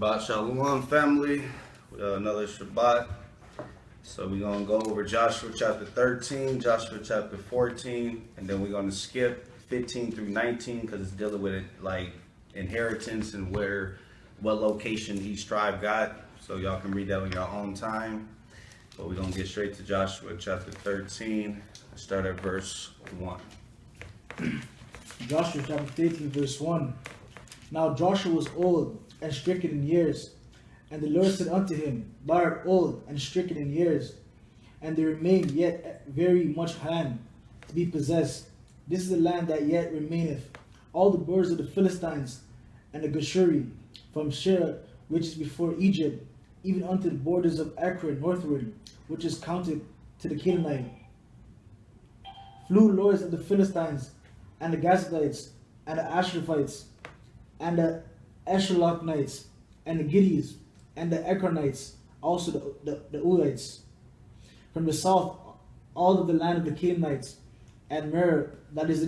Shabbat Shalom, family. Another Shabbat. So we're going to go over Joshua chapter 13, Joshua chapter 14, and then we're going to skip 15 through 19 because it's dealing with it like inheritance and what location each tribe got. So y'all can read that on your own time. But we're going to get straight to Joshua chapter 13. Let's start at verse 1. Joshua chapter 13, verse 1. Now Joshua was old and stricken in years, and the Lord said unto him, Thou art old and stricken in years, and there remained yet very much land to be possessed. This is the land that yet remaineth, all the borders of the Philistines and the Geshuri, from Shir, which is before Egypt, even unto the borders of Ekron northward, which is counted to the Canaanite. Flew lords of the Philistines, and the Gazathites, and the Ashraphites, and the Esheloknites, and the Giddies, and the Ekronites, also the Ulites. From the south, all of the land of the Canaanites, and Mer, that is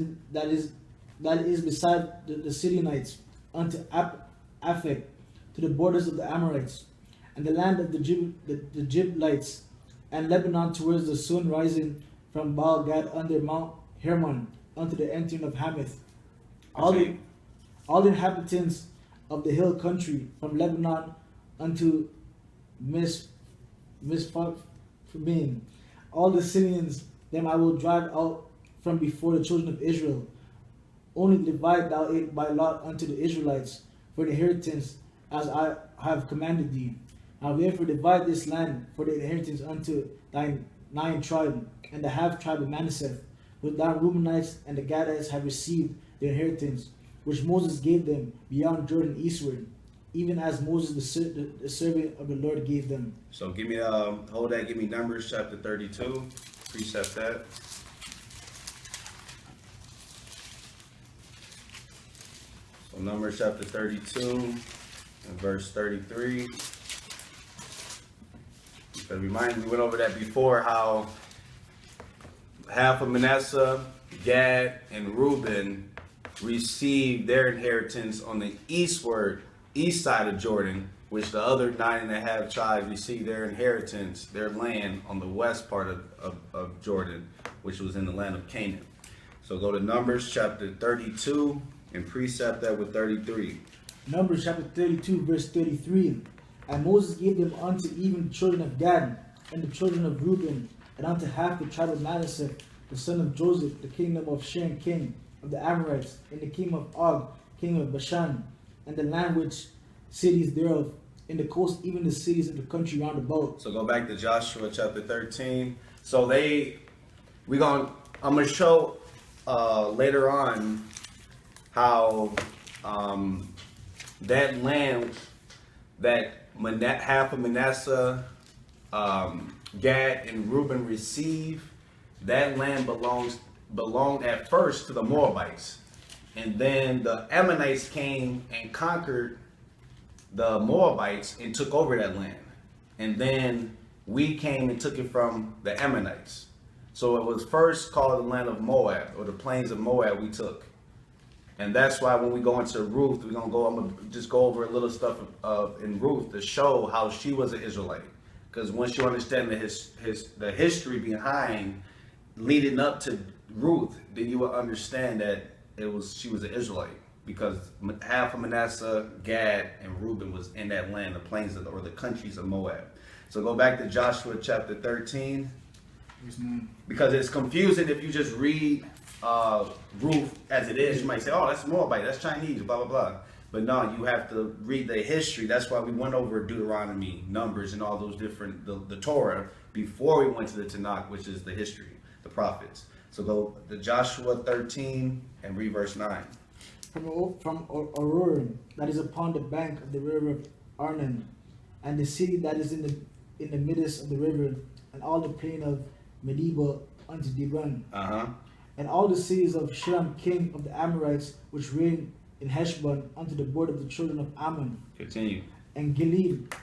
beside the Sidonites, unto Aphek, to the borders of the Amorites, and the land of the Gibeonites, and Lebanon towards the sun rising from Baal Gad under Mount Hermon, unto the entering of Hamath. All the inhabitants of the hill country, from Lebanon unto Mizpahim, all the Syrians, them I will drive out from before the children of Israel. Only divide thou it by lot unto the Israelites for the inheritance, as I have commanded thee. Now therefore divide this land for the inheritance unto thine 9 tribe, and the half tribe of Manasseh, which thy Reubenites and the Gadites have received their inheritance, which Moses gave them beyond Jordan eastward, even as Moses the servant of the Lord gave them. So give me give me Numbers chapter 32. Precept that. So Numbers chapter 32 and verse 33. Because remind me, we went over that before, how half of Manasseh, Gad, and Reuben received their inheritance on the east side of Jordan, which the other 9.5 tribes received their inheritance, their land, on the west part of Jordan, which was in the land of Canaan. So go to Numbers chapter 32 and precept that with 33. Numbers chapter 32, verse 33. And Moses gave them unto even the children of Gad, and the children of Reuben, and unto half the tribe of Manasseh, the son of Joseph, the kingdom of Shiran, king of the Amorites, and the kingdom of Og, king of Bashan, and the land which cities thereof, in the coast, even the cities of the country round about. So go back to Joshua chapter 13. So I'm gonna show later on how that land that half of Manasseh, Gad, and Reuben received, that land belonged at first to the Moabites, and then the Ammonites came and conquered the Moabites and took over that land, and then we came and took it from the Ammonites. So it was first called the land of Moab, or the plains of Moab we took. And that's why when we go into Ruth, I'm gonna just go over a little stuff in Ruth to show how she was an Israelite. Because once you understand the history behind leading up to Ruth, then you will understand that she was an Israelite, because half of Manasseh, Gad, and Reuben was in that land, the plains or the countries of Moab. So go back to Joshua chapter 13, because it's confusing if you just read Ruth as it is. You might say, oh, that's Moabite, that's Chinese, blah, blah, blah. But no, you have to read the history. That's why we went over Deuteronomy, Numbers, and all those different, the Torah, before we went to the Tanakh, which is the history, the prophets. So go to Joshua 13 and read verse 9. From Aurora, that is upon the bank of the river of Arnon, and the city that is in the midst of the river, and all the plain of Medeba unto Dibon. And all the cities of Shiram, king of the Amorites, which reigned in Heshbon, unto the border of the children of Ammon. Continue. And Gilead,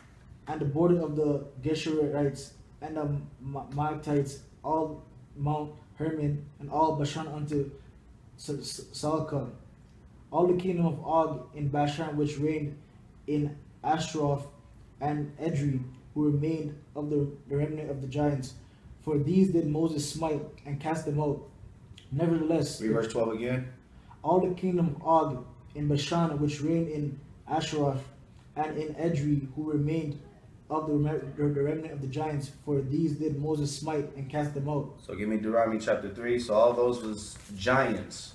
and the border of the Geshurites, and the Maacathites, all Mount Hermon, and all Bashan unto Salcah. All the kingdom of Og in Bashan, which reigned in Ashtaroth, and Edrei, who remained of the remnant of the giants. For these did Moses smite and cast them out. Nevertheless, Read verse 12 again. all the kingdom of Og in Bashan, which reigned in Ashtaroth, and in Edrei, who remained of the remnant of the giants, for these did Moses smite and cast them out. So give me Deuteronomy chapter 3. So all those was giants.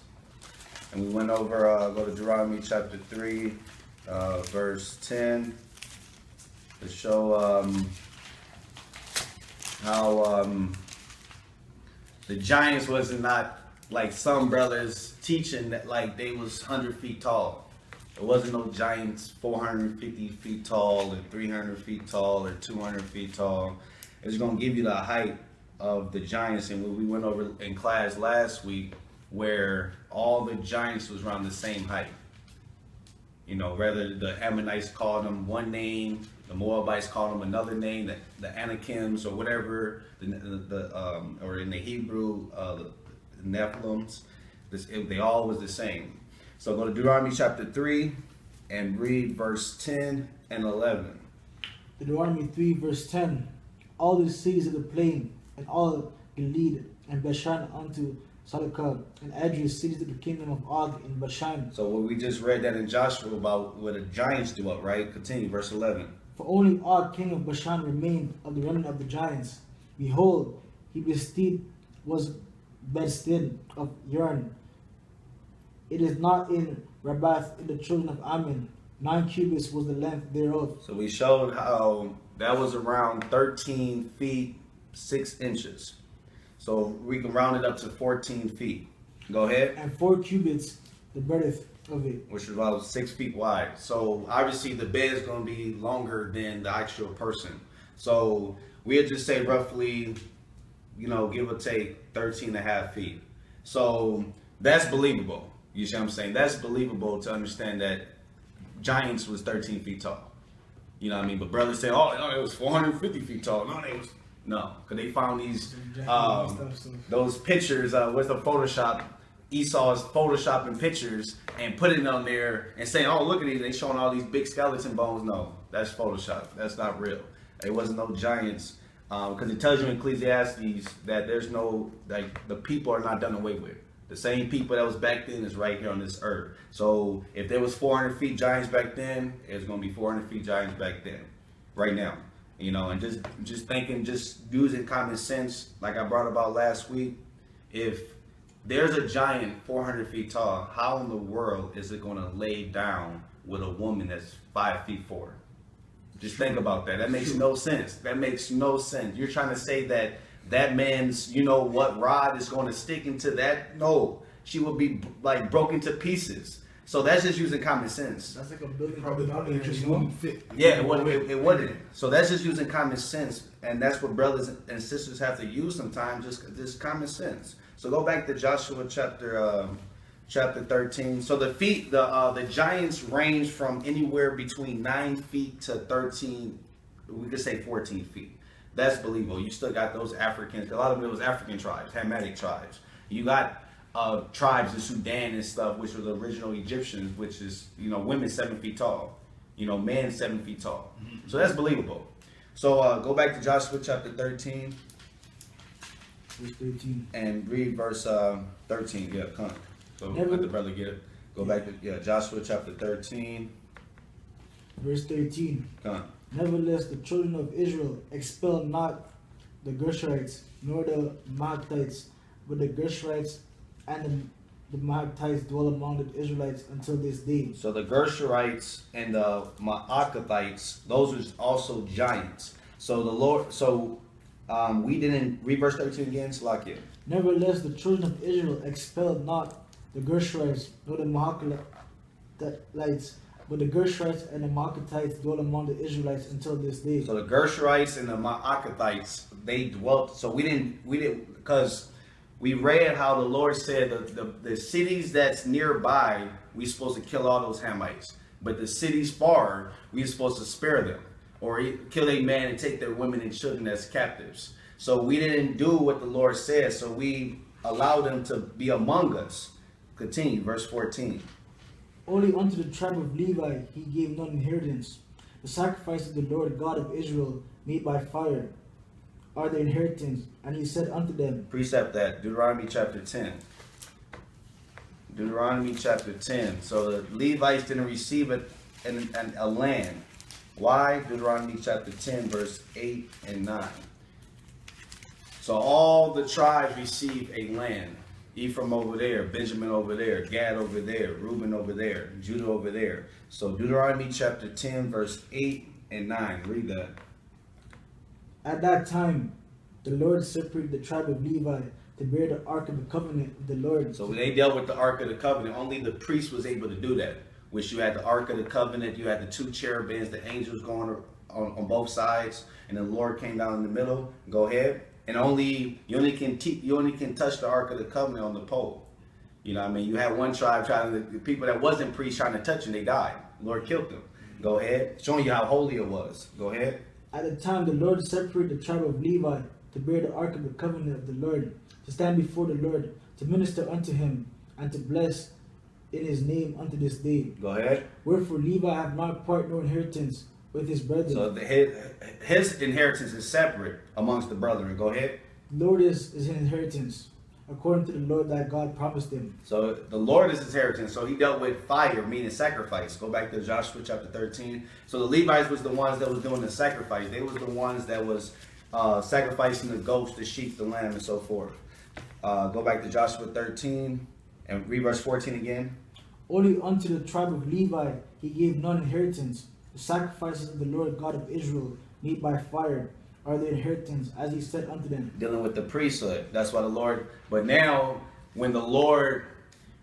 And we went over, go to Deuteronomy chapter 3, verse 10, to show how the giants wasn't not like some brothers teaching that like they was 100 feet tall. There wasn't no giants 450 feet tall or 300 feet tall or 200 feet tall. It's going to give you the height of the giants. And when we went over in class last week, where all the giants was around the same height. You know, rather the Ammonites called them one name, the Moabites called them another name, the Anakims or whatever, or in the Hebrew, the Nephilims, they all was the same. So go to Deuteronomy chapter 3 and read verse 10 and 11. Deuteronomy 3 verse 10. All the cities of the plain, and all Gilead and Bashan unto Salakah, and Edrei, cities of the kingdom of Og in Bashan. So what we just read that in Joshua about what the giants do up, right? Continue, verse 11. For only Og, king of Bashan, remained of the remnant of the giants. Behold, he was bedstead of Yarn. It is not in Rabbath in the children of Ammon. 9 cubits was the length thereof. So we showed how that was around 13 feet 6 inches. So we can round it up to 14 feet. Go ahead. And 4 cubits the breadth of it. Which is about 6 feet wide. So obviously the bed is going to be longer than the actual person. So we'll just say roughly, you know, give or take 13 and a half feet. So that's believable. You see what I'm saying? That's believable to understand that giants was 13 feet tall. You know what I mean? But brothers say, oh, no, it was 450 feet tall. No, because they found these, those pictures, what's the Photoshop? Esau's photoshopping pictures and putting it on there and saying, oh, look at these. They showing all these big skeleton bones. No, that's Photoshop. That's not real. It wasn't no giants. Because it tells you in Ecclesiastes that there's no, like, the people are not done away with. The same people that was back then is right here on this earth. So if there was 400 feet giants back then, it's going to be 400 feet giants back then, right now. You know, and just thinking, just using common sense, like I brought about last week. If there's a giant 400 feet tall, how in the world is it going to lay down with a woman that's 5 feet 4? Just think about that. That makes no sense. That makes no sense. You're trying to say that that man's, you know what, rod is going to stick into that? No, she will be like broken to pieces. So that's just using common sense. That's like a building. Probably just wouldn't fit. Yeah, it wouldn't. So that's just using common sense, and that's what brothers and sisters have to use sometimes. Just common sense. So go back to Joshua chapter 13. So the giants range from anywhere between 9 feet to 13. We could say 14 feet. That's believable. You still got those Africans. A lot of it was African tribes, Hamitic tribes. You got tribes in Sudan and stuff, which were the original Egyptians, which is, you know, women 7 feet tall, you know, men 7 feet tall. So that's believable. So go back to Joshua chapter 13. Verse 13. And read verse 13. Yeah, come on. So let the brother get it. Go back to Joshua chapter 13. Verse 13. Come on. Nevertheless, the children of Israel expelled not the Gershonites, nor the Mahachites, but the Gershonites and the Mahachites dwell among the Israelites until this day. So the Gershonites and the Maacathites, those are also giants. So the Lord, we didn't read verse 13 again, Salakia. Nevertheless, the children of Israel expelled not the Gershonites, nor the Mahachites, but the Gershonites and the Maacathites dwell among the Israelites until this day. So the Gershonites and the Maacathites, they dwelt. So we didn't, because we read how the Lord said the cities that's nearby, we're supposed to kill all those Hamites. But the cities far, we're supposed to spare them. Or kill a man and take their women and children as captives. So we didn't do what the Lord said. So we allowed them to be among us. Continue, verse 14. Only unto the tribe of Levi he gave none inheritance, The sacrifice of the Lord God of Israel made by fire are their inheritance. And he said unto them, Precept that, Deuteronomy chapter 10. Deuteronomy chapter 10. So the Levites didn't receive it in a land. Why? Deuteronomy chapter 10, verse 8 and 9. So all the tribes receive a land. Ephraim over there, Benjamin over there, Gad over there, Reuben over there, Judah over there. So Deuteronomy chapter 10, verse 8 and 9. Read that. At that time, the Lord separated the tribe of Levi to bear the ark of the covenant of the Lord. So when they dealt with the Ark of the Covenant, only the priest was able to do that. Which you had the Ark of the Covenant, you had the two cherubims, the angels going on both sides, and the Lord came down in the middle. Go ahead. And you only can touch the Ark of the Covenant on the pole. You know what I mean? You had one tribe the people that wasn't priests trying to touch them, they died. The Lord killed them. Go ahead. Showing you how holy it was. Go ahead. At the time, the Lord separated the tribe of Levi to bear the ark of the covenant of the Lord, to stand before the Lord, to minister unto him, and to bless in his name unto this day. Go ahead. Wherefore Levi have not part nor inheritance with his brethren. So his inheritance is separate amongst the brethren. Go ahead. The Lord is his inheritance, according to the Lord that God promised him. So the Lord is his inheritance. So he dealt with fire, meaning sacrifice. Go back to Joshua chapter 13. So the Levites was the ones that was doing the sacrifice. They was the ones that was sacrificing the goats, the sheep, the lamb, and so forth. Go back to Joshua 13 and read verse 14 again. Only unto the tribe of Levi he gave none inheritance. The sacrifices of the Lord God of Israel made by fire are their inheritance, as he said unto them. Dealing with the priesthood. That's why the Lord, but now, when the Lord,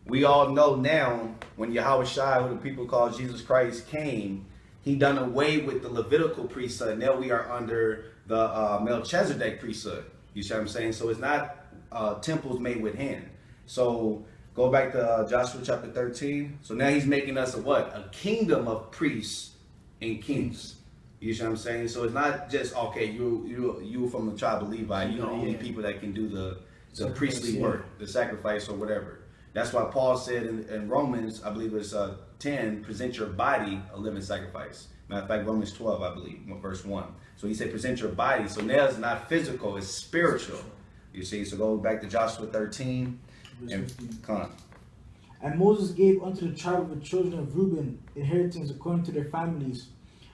we all know now, when I.U.I.C, who the people call Jesus Christ, came, he done away with the Levitical priesthood. Now we are under the Melchizedek priesthood. You see what I'm saying? So it's not temples made with hand. So go back to Joshua chapter 13. So now he's making us a what? A kingdom of priests and kings. You see what I'm saying? So it's not just, okay, you from the tribe of Levi, you're the only people that can do the priestly work, the sacrifice or whatever. That's why Paul said in Romans, I believe it's 10, present your body a living sacrifice. Matter of fact, Romans 12, I believe, verse 1. So he said, present your body. So now it's not physical, it's spiritual. You see, so go back to Joshua 13 and come on. And Moses gave unto the tribe of the children of Reuben inheritance according to their families.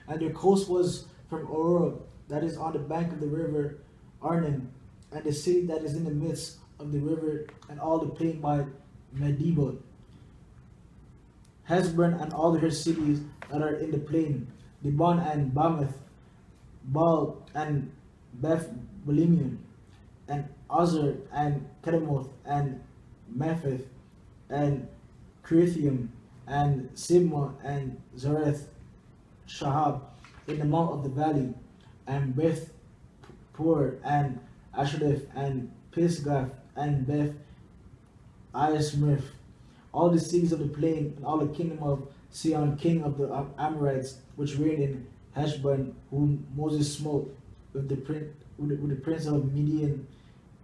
And their coast was from Aurora, that is on the bank of the river Arnon, and the city that is in the midst of the river, and all the plain by Medeba, Hezron and all her cities that are in the plain, Dibon and Bamath, Baal and Beth Balimion, and Azar and Kedemoth and Mephith and Kirithium and Sibma and Zareth Shahab in the mount of the valley, and Beth Pur and Ashdod and Pisgah and Beth Iasmith, all the cities of the plain, and all the kingdom of Sihon king of the Amorites, which reigned in Heshbon, whom Moses smote with the prince of Midian,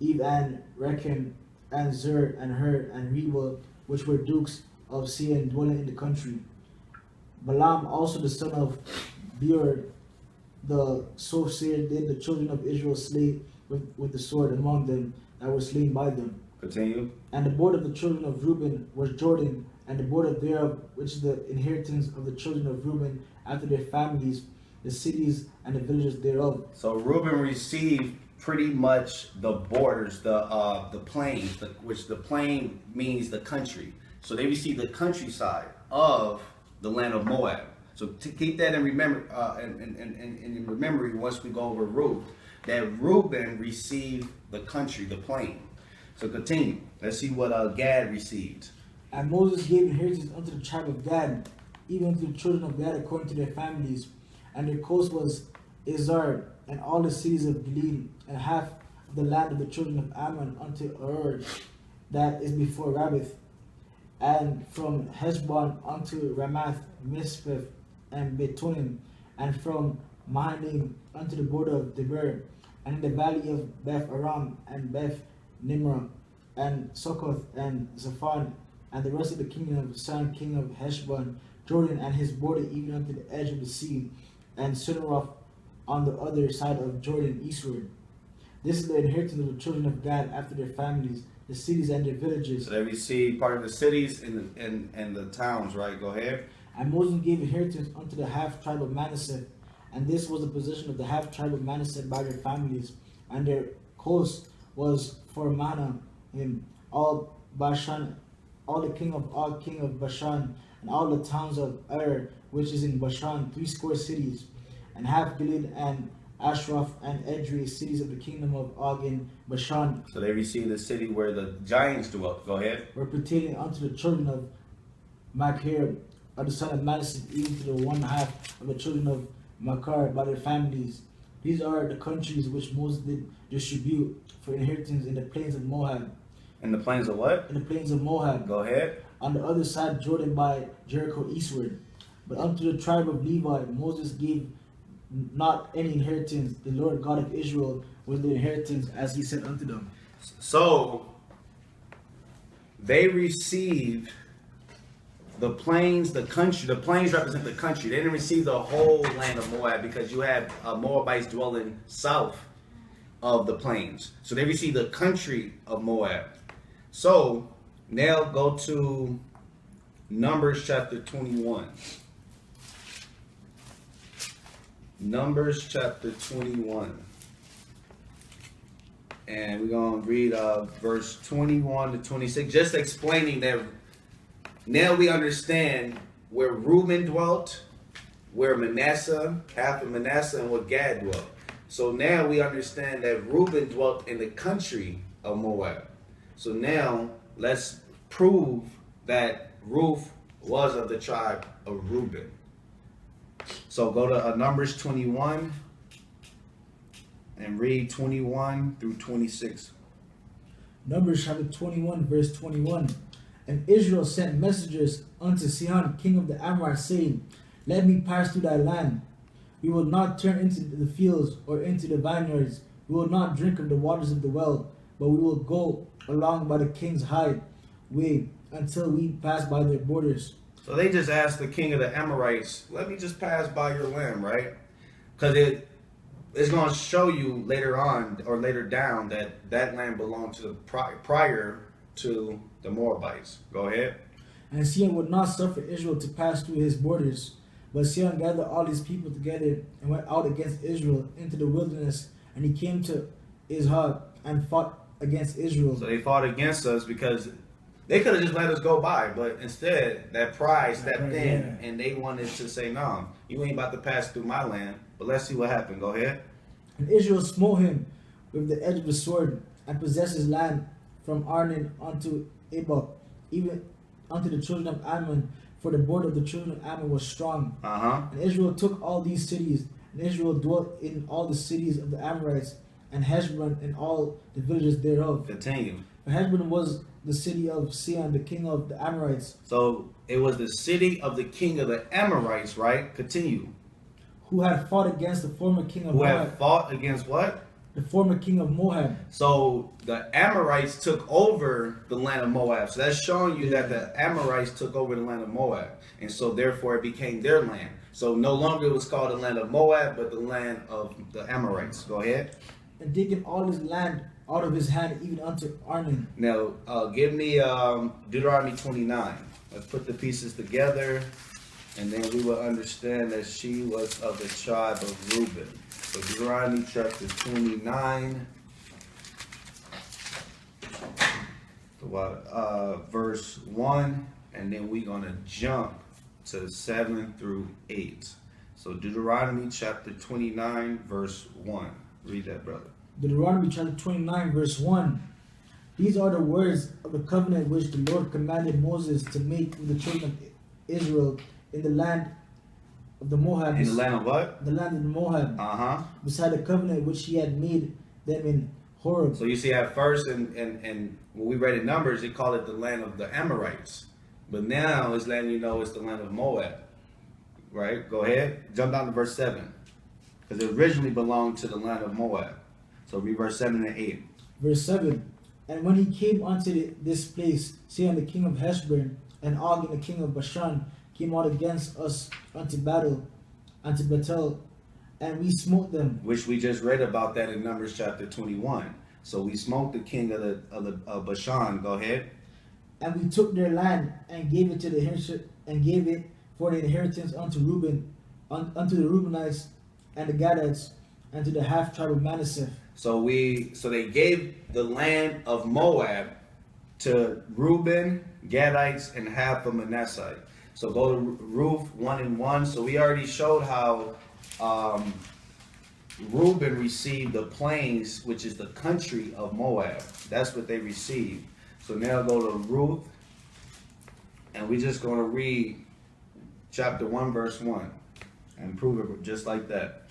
Eve and Rechem and Zur and Hur and Reba, which were dukes of Sihon dwelling in the country. Balaam also the son of Beor the Soothsayer did the children of Israel slay with the sword among them that were slain by them. Continue. And the border of the children of Reuben was Jordan, and the border thereof, which is the inheritance of the children of Reuben after their families, the cities and the villages thereof. So Reuben received pretty much the borders, the plains, which the plain means the country. So they received the countryside of the land of Moab. So to keep that in memory once we go over Ruth, that Reuben received the country, the plain. So continue. Let's see what Gad received. And Moses gave inheritance unto the tribe of Gad, even unto the children of Gad according to their families. And their coast was Izar, and all the cities of Gilead, and half of the land of the children of Ammon unto Ur, that is before Rabbith, and from Heshbon unto Ramath, Mizpeh, and Betonim, and from Mahanaim unto the border of Debir, and in the valley of Beth Aram, and Beth Nimrah, and Succoth, and Zaphon, and the rest of the kingdom of Sihon king of Heshbon, Jordan and his border even unto the edge of the sea, and Sinroth on the other side of Jordan eastward. This is the inheritance of the children of Gad after their families, the cities and their villages. So there we see part of the cities and the towns, right? Go ahead. And Moses gave inheritance unto the half tribe of Manasseh, and this was the possession of the half tribe of Manasseh by their families, and their coast was for Manahem, all Bashan, all the king of Og, king of Bashan, and all the towns of which is in Bashan, 80 cities, and half Gilead and Ashraf and Edrei, cities of the kingdom of Og in Bashan. So there we see the city where the giants dwelt. Go ahead. Were pertaining unto the children of Machir, of the son of Manasseh, even to the one half of the children of Machir by their families. These are the countries which Moses did distribute for inheritance in the plains of Moab. In the plains of what? In the plains of Moab. Go ahead. On the other side Jordan by Jericho eastward. But unto the tribe of Levi Moses gave not any inheritance. The Lord God of Israel was the inheritance, as he said unto them. So they received the plains, the country. The plains represent the country. They didn't receive the whole land of Moab because you have Moabites dwelling south of the plains. So they received the country of Moab. So now go to Numbers chapter 21. Numbers chapter 21. And we're going to read verse 21 to 26, just explaining that now we understand where Reuben dwelt, where Manasseh, half of Manasseh, and where Gad dwelt. So now we understand that Reuben dwelt in the country of Moab. So now let's prove that Ruth was of the tribe of Reuben. So go to Numbers 21 and read 21 through 26. Numbers chapter 21, verse 21. And Israel sent messengers unto Sihon, king of the Amorites, saying, Let me pass through thy land. We will not turn into the fields or into the vineyards. We will not drink of the waters of the well, but we will go along by the king's highway until we pass by their borders. So they just asked the king of the Amorites, let me just pass by your land, right? Because it's going to show you later on or later down that that land belonged to the prior to the Moabites. Go ahead. And Sihon would not suffer Israel to pass through his borders. But Sihon gathered all his people together and went out against Israel into the wilderness. And he came to I.U.I.C and fought against Israel. So they fought against us because they could have just let us go by. But instead, that pride stepped in and they wanted to say, no, you ain't about to pass through my land. But let's see what happened. Go ahead. And Israel smote him with the edge of the sword and possessed his land from Arnon unto Abel, even unto the children of Ammon, for the border of the children of Ammon was strong. And Israel took all these cities, and Israel dwelt in all the cities of the Amorites, and Heshbon and all the villages thereof. Continue. For Heshbon was the city of Sihon, the king of the Amorites. So it was the city of the king of the Amorites, right? Continue. Who had fought against the former king of Who Moab. had fought against what? The former king of Moab. So the Amorites took over the land of Moab. So that's showing you that the Amorites took over the land of Moab. And so therefore it became their land. So no longer it was called the land of Moab, but the land of the Amorites. Go ahead. And taken all his land out of his hand, even unto Arnon. Now give me Deuteronomy 29. Let's put the pieces together. And then we will understand that she was of the tribe of Reuben. So Deuteronomy chapter 29, verse 1, and then we're going to jump to 7 through 8. So Deuteronomy chapter 29, verse 1. Read that, brother. Deuteronomy chapter 29, verse 1. These are the words of the covenant which the Lord commanded Moses to make with the children of Israel in the land of the Moab. In the land of what? The land of the Moab. Beside the covenant which he had made them in Horeb. So you see at first, and when we read in Numbers, they call it the land of the Amorites. But now it's letting you know it's the land of Moab. Right? Go ahead. Jump down to verse 7. Because it originally belonged to the land of Moab. So read verse 7 and 8. Verse 7. And when he came unto this place, Sihon the king of Heshbon and Og the king of Bashan came out against us unto battle. and to Bethel, and we smote them. Which we just read about that in Numbers chapter 21. So we smote the king of Bashan. Go ahead. And we took their land and gave it for the inheritance unto Reuben, unto the Reubenites and the Gadites, and to the half tribe of Manasseh. So they gave the land of Moab to Reuben, Gadites, and half of Manasseh. So go to Ruth 1:1. So we already showed how Reuben received the plains, which is the country of Moab. That's what they received. So now go to Ruth, and we're just going to read chapter 1, verse 1, and prove it just like that.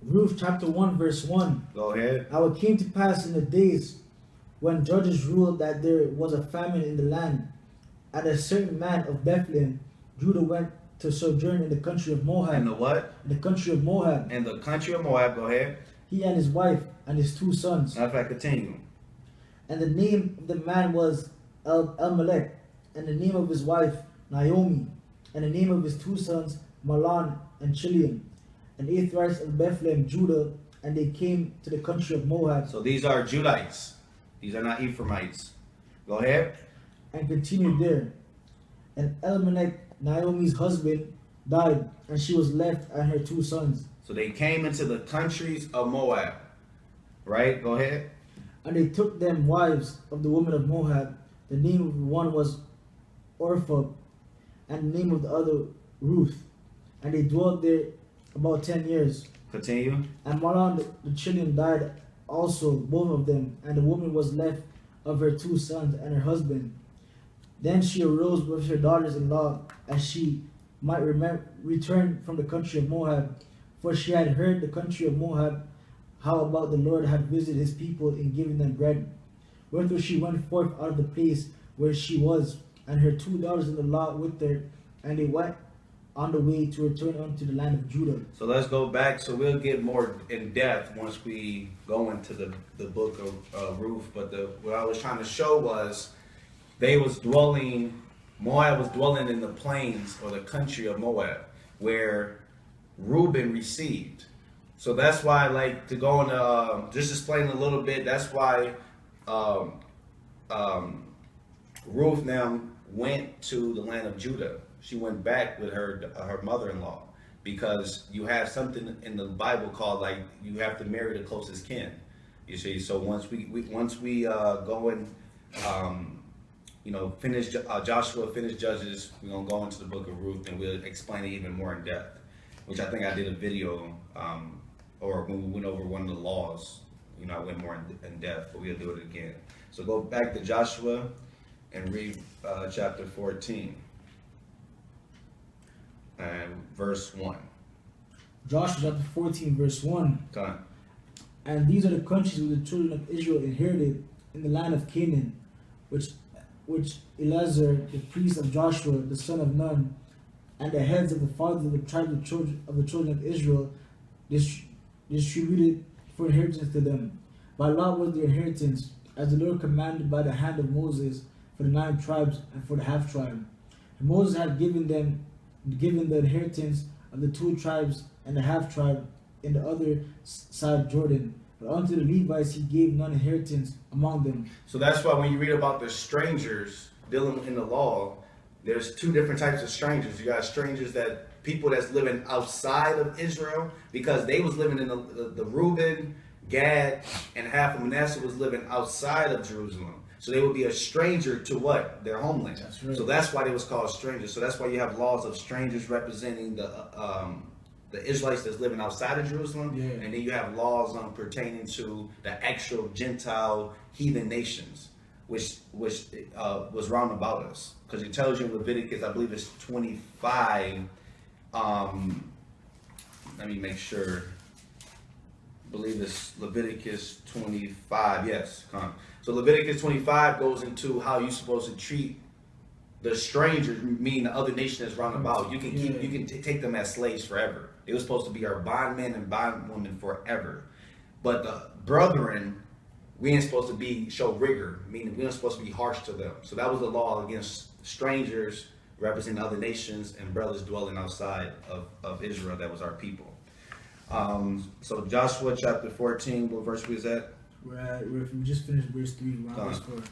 Ruth chapter 1, verse 1. Go ahead. Now it came to pass in the days when judges ruled that there was a famine in the land, and a certain man of Bethlehem, Judah, went to sojourn in the country of Moab. And the what? In the country of Moab. In the country of Moab. Go ahead. He and his wife and his 2 sons. Matter of fact, continue. And the name of the man was Elimelech, and the name of his wife Naomi, and the name of his 2 sons Mahlon and Chilion, and Ephraim of Bethlehem, Judah, and they came to the country of Moab. So these are Judites. These are not Ephraimites. Go ahead. And continued there. And Elimelech, Naomi's husband, died, and she was left and her 2 sons. So they came into the countries of Moab. Right? Go ahead. And they took them wives of the women of Moab. The name of one was Orpha, and the name of the other Ruth. And they dwelt there about 10 years. Continue. And Mahlon the children died also, both of them, and the woman was left of her 2 sons and her husband. Then she arose with her daughters-in-law, as she might return from the country of Moab, for she had heard the country of Moab, how about the Lord had visited his people in giving them bread. Wherefore she went forth out of the place where she was, and her 2 daughters-in-law with her, and they went on the way to return unto the land of Judah. So let's go back. So we'll get more in depth once we go into the book of Ruth. But what I was trying to show was Moab was dwelling in the plains or the country of Moab, where Reuben received. So that's why, like, to go into just explain a little bit, that's why Ruth now went to the land of Judah. She went back with her mother-in-law, because you have something in the Bible called, like, you have to marry the closest kin. You see, so once we go and finish Joshua, finish Judges, we're gonna go into the book of Ruth, and we'll explain it even more in depth. Which I think I did a video, or when we went over one of the laws, I went more in depth, but we'll do it again. So go back to Joshua and read chapter 14 and verse 1. Joshua chapter 14, verse 1. Okay. And these are the countries which the children of Israel inherited in the land of Canaan, which Eleazar, the priest of Joshua, the son of Nun, and the heads of the fathers of the tribes of the children of Israel distributed for inheritance to them. By lot was their inheritance, as the Lord commanded by the hand of Moses, for the 9 tribes and for the half tribe. And Moses had given the inheritance of the 2 tribes and the half tribe in the other side Jordan. But unto the Levites he gave none inheritance among them. So that's why when you read about the strangers dealing in the law, there's 2 different types of strangers. You got strangers, that people that's living outside of Israel, because they was living in the Reuben, Gad, and half of Manasseh was living outside of Jerusalem. So they would be a stranger to what? Their homeland. That's right. So that's why they was called strangers. So that's why you have laws of strangers representing the Israelites that's living outside of Jerusalem, yeah. And then you have laws pertaining to the actual Gentile heathen nations, which was round about us, because it tells you in Leviticus, I believe it's 25. Let me make sure. I believe it's Leviticus 25. Yes, so Leviticus 25 goes into how you're supposed to treat the strangers, meaning the other nation that's round about. You can keep, you can take them as slaves forever. They were supposed to be our bondmen and bondwomen forever. But the brethren, we ain't supposed to show rigor, meaning we ain't supposed to be harsh to them. So that was the law against strangers representing other nations and brothers dwelling outside of Israel. That was our people. So Joshua chapter 14, what verse was that? We just finished verse 3, we're on Go on. verse 4.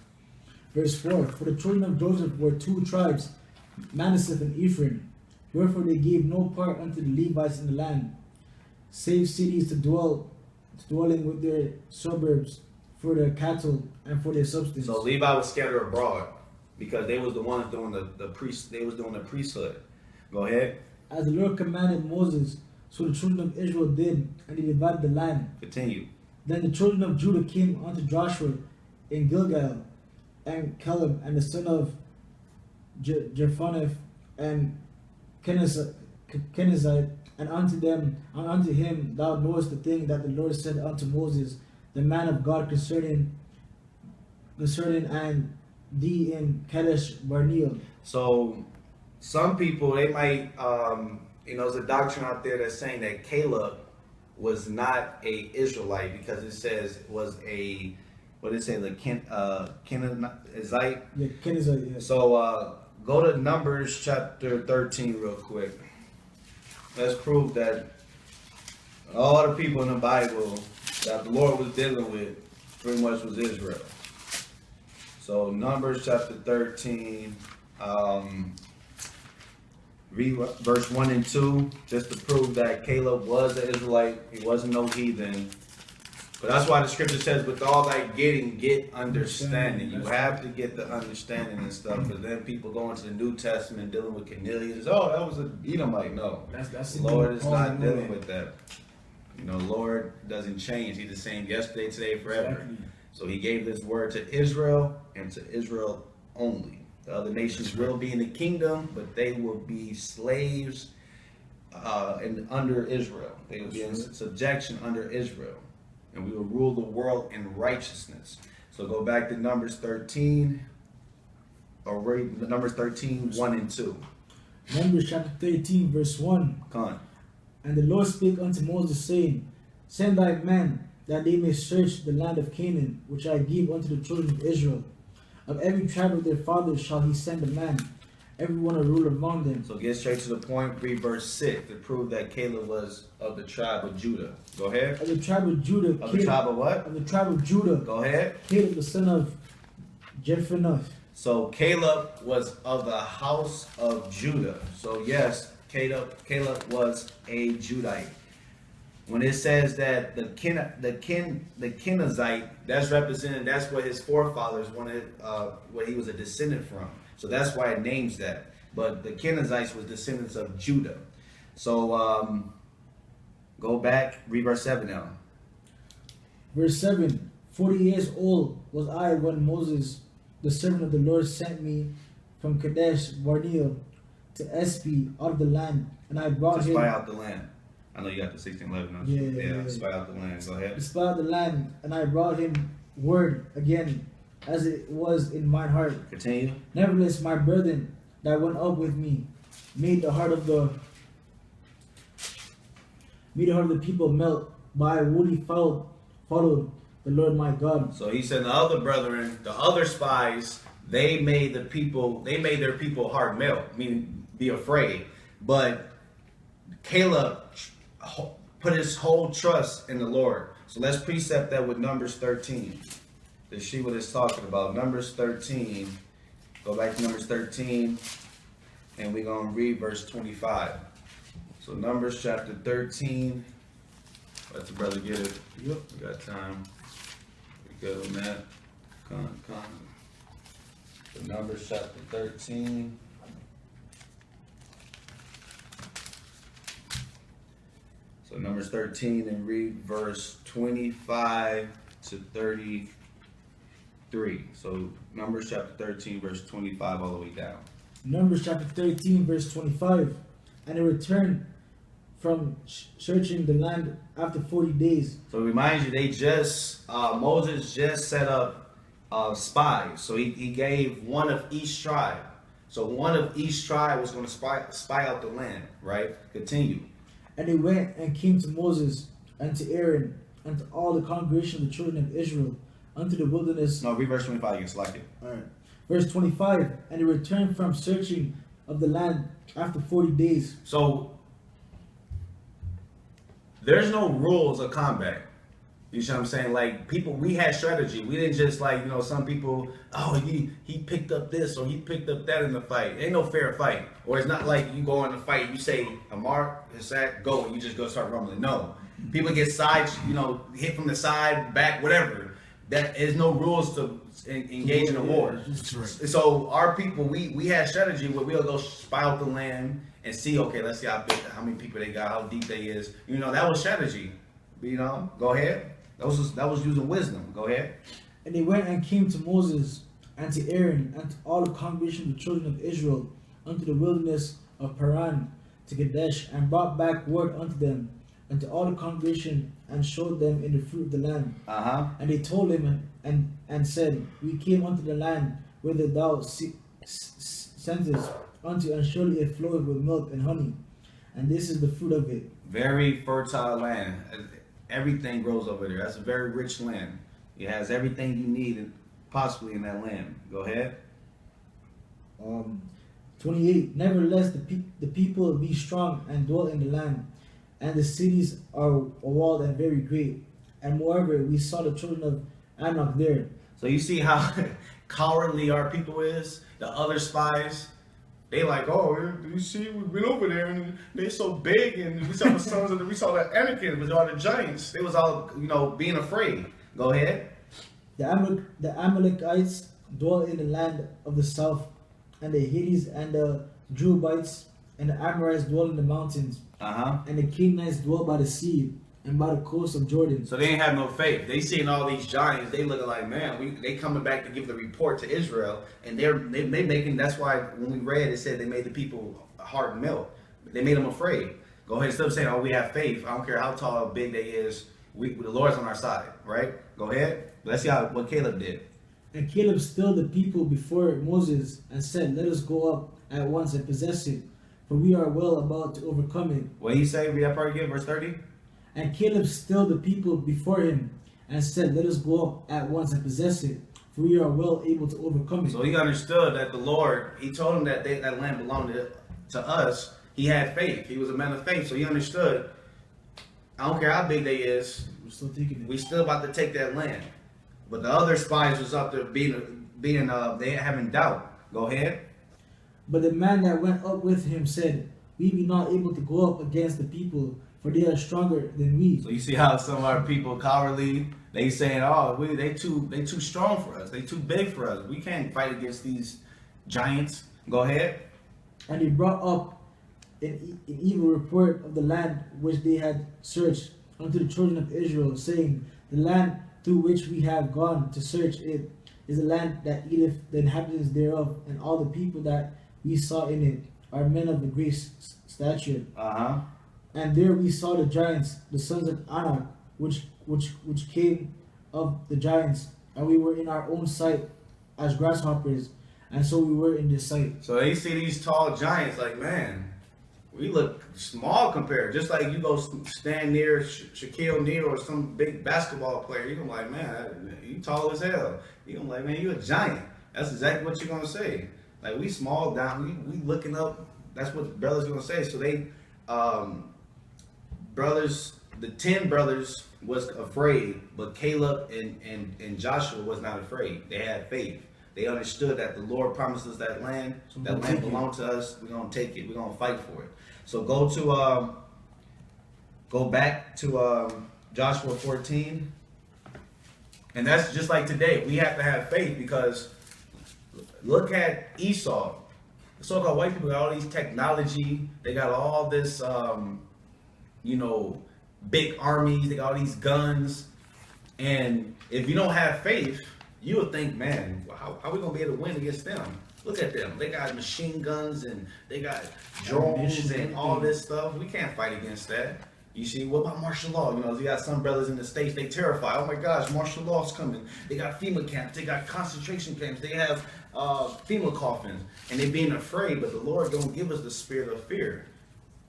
Verse 4, for the children of Joseph were 2 tribes, Manasseh and Ephraim. Wherefore they gave no part unto the Levites in the land, save cities to dwelling with their suburbs for their cattle and for their substance. So Levi was scattered abroad because they was the ones doing the priest. They was doing the priesthood. Go ahead. As the Lord commanded Moses, so the children of Israel did, and they divided the land. Continue. Then the children of Judah came unto Joshua in Gilgal, and Caleb and the son of Jephunneh and Kenizzite, and unto them and unto him thou knowest the thing that the Lord said unto Moses, the man of God, concerning and thee in Kadesh Barnea. So some people, they might, there's a doctrine out there that's saying that Caleb was not a Israelite because it says it was a, what did it say, the Kenizzite? Yeah, Kenizzite, yeah. So go to Numbers chapter 13 real quick. Let's prove that all the people in the Bible that the Lord was dealing with pretty much was Israel. So Numbers chapter 13, read verse 1 and 2, just to prove that Caleb was an Israelite. He wasn't no heathen. But that's why the scripture says, with all thy getting, get understanding. You have to get the understanding and stuff. Because then people go into the New Testament dealing with Cornelius. Oh, that was an Edomite. No. That's The Lord is not dealing with that. Lord doesn't change. He's the same yesterday, today, forever. Exactly. So he gave this word to Israel and to Israel only. The other nations will be in the kingdom, but they will be slaves under Israel. They will be in subjection under Israel. And we will rule the world in righteousness. So go back to Numbers 13, or read Numbers 13, 1 and 2. Numbers chapter 13, verse 1. Come on. And the Lord spake unto Moses, saying, send thy men, that they may search the land of Canaan, which I give unto the children of Israel. Of every tribe of their fathers shall he send a man, every one a ruler among them. So get straight to the point. Read verse 6 to prove that Caleb was of the tribe of Judah. Go ahead. Of the tribe of Judah. Of the tribe of what? Of the tribe of Judah. Go ahead. Caleb the son of Jephunneh. So Caleb was of the house of Judah. So yes, Caleb was a Judite. When it says that the Kenizzite, that's represented, that's what his forefathers wanted, what he was a descendant from. So that's why it names that. But the Kenizzites was descendants of Judah. So go back, read verse 7 now. Verse 7. 40 years old was I when Moses, the servant of the Lord, sent me from Kadesh Barnea to Espi out of the land, and I brought him. Spy out the land. I know you got the 1611. Yeah, spy out the land. Go ahead. Spy out the land, and I brought him word again, as it was in mine heart. Continue. Nevertheless, my brethren that went up with me made the heart of the people melt. By woolly followed the Lord my God. So he said the other brethren, the other spies, they made their people heart melt, meaning be afraid. But Caleb put his whole trust in the Lord. So let's precept that with Numbers 13 to see what it's talking about. Numbers 13. Go back to Numbers 13, and we're going to read verse 25. So Numbers chapter 13. Let the brother get it. Yep. We got time. We good on that. Come on. So Numbers chapter 13. So Numbers 13, and read verse 25 to 33. So Numbers chapter 13, verse 25 all the way down. Numbers chapter 13, verse 25. And they returned from searching the land after 40 days. So remind you, Moses just set up spies. So he gave one of each tribe. So one of each tribe was going to spy out the land, right? Continue. And they went and came to Moses and to Aaron and to all the congregation of the children of Israel unto the wilderness. No, read verse 25 again, select it. All right. Verse 25. And they returned from searching of the land after 40 days. So there's no rules of combat. You see what I'm saying? Like people, we had strategy. We didn't just like, some people, oh, he picked up this or he picked up that in the fight. Ain't no fair fight. Or it's not like you go in the fight, you say a mark, a sack, go, and you just go start rumbling. No. People get sides, hit from the side, back, whatever. That is no rules to engage in a war. That's right. So our people, we had strategy where we'll go spy out the land and see, okay, let's see how many people they got, how deep they is. That was strategy. Go ahead. That was using wisdom. Go ahead. And they went and came to Moses and to Aaron and to all the congregation of the children of Israel unto the wilderness of Paran to Kadesh, and brought back word unto them and to all the congregation, and showed them in the fruit of the land. And they told him and said, we came unto the land whither thou sentest unto, and surely it floweth with milk and honey, and this is the fruit of it. Very fertile land. Everything grows over there. That's a very rich land. It has everything you need possibly in that land. Go ahead. 28. Nevertheless, the people be strong and dwell in the land, and the cities are walled and very great. And moreover, we saw the children of Anak there. So you see how cowardly our people is. The other spies, they like, oh, you see, we've been over there and they so big, and we saw the sons we saw the Anakin, was all the giants. They was all, being afraid. Go ahead. The Amalekites dwell in the land of the south, and the Hittites and the Jebusites and the Amorites dwell in the mountains. And the Canaanites dwell by the sea and by the coast of Jordan. So they ain't have no faith. They seeing all these giants. They looking like, man, they coming back to give the report to Israel, and they making. That's why when we read, it said they made the people heart melt. They made them afraid. Go ahead, instead of saying, oh, we have faith. I don't care how tall or big they is. The Lord's on our side, right? Go ahead. Let's see what Caleb did. And Caleb stilled the people before Moses and said, let us go up at once and possess it, for we are well about to overcome it. What he say? Read that part again, verse 30. And Caleb stilled the people before him and said, let us go up at once and possess it, for we are well able to overcome it. So he understood that the Lord, he told him that that land belonged to us. He had faith. He was a man of faith, so he understood. I don't care how big they is. We still about to take that land. But the other spies was up there they having doubt. Go ahead. But the man that went up with him said, we be not able to go up against the people, for they are stronger than we. So you see how some of our people cowardly, they saying, oh, they too strong for us. They too big for us. We can't fight against these giants. Go ahead. And he brought up an evil report of the land which they had searched unto the children of Israel, saying, the land through which we have gone to search it is a land that eateth the inhabitants thereof, and all the people that we saw in it are men of a great stature. And there we saw the giants, the sons of Anak, which came of the giants, and we were in our own sight as grasshoppers, and so we were in this sight. So they see these tall giants like, man, we look small compared. Just like you go stand near Shaquille O'Neal or some big basketball player, you're gonna like, man, you tall as hell. You're gonna like, man, you a giant. That's exactly what you're gonna say. Like, we small down, we looking up. That's what brothers gonna say. So they, the 10 brothers was afraid, but Caleb and Joshua was not afraid. They had faith. They understood that the Lord promised us that land. That land belonged to us. We're gonna take it. We're gonna fight for it. So go back to Joshua 14, and that's just like today. We have to have faith, because look at Esau. The so-called white people got all these technology. They got all this, big armies. They got all these guns, and if you don't have faith, you would think, man, how are we gonna be able to win against them? Look at them. They got machine guns and they got drones and all this stuff. We can't fight against that. You see, what about martial law? You got some brothers in the States, they terrified. Oh my gosh, martial law's coming. They got FEMA camps. They got concentration camps. They have FEMA coffins. And they being afraid, but the Lord don't give us the spirit of fear.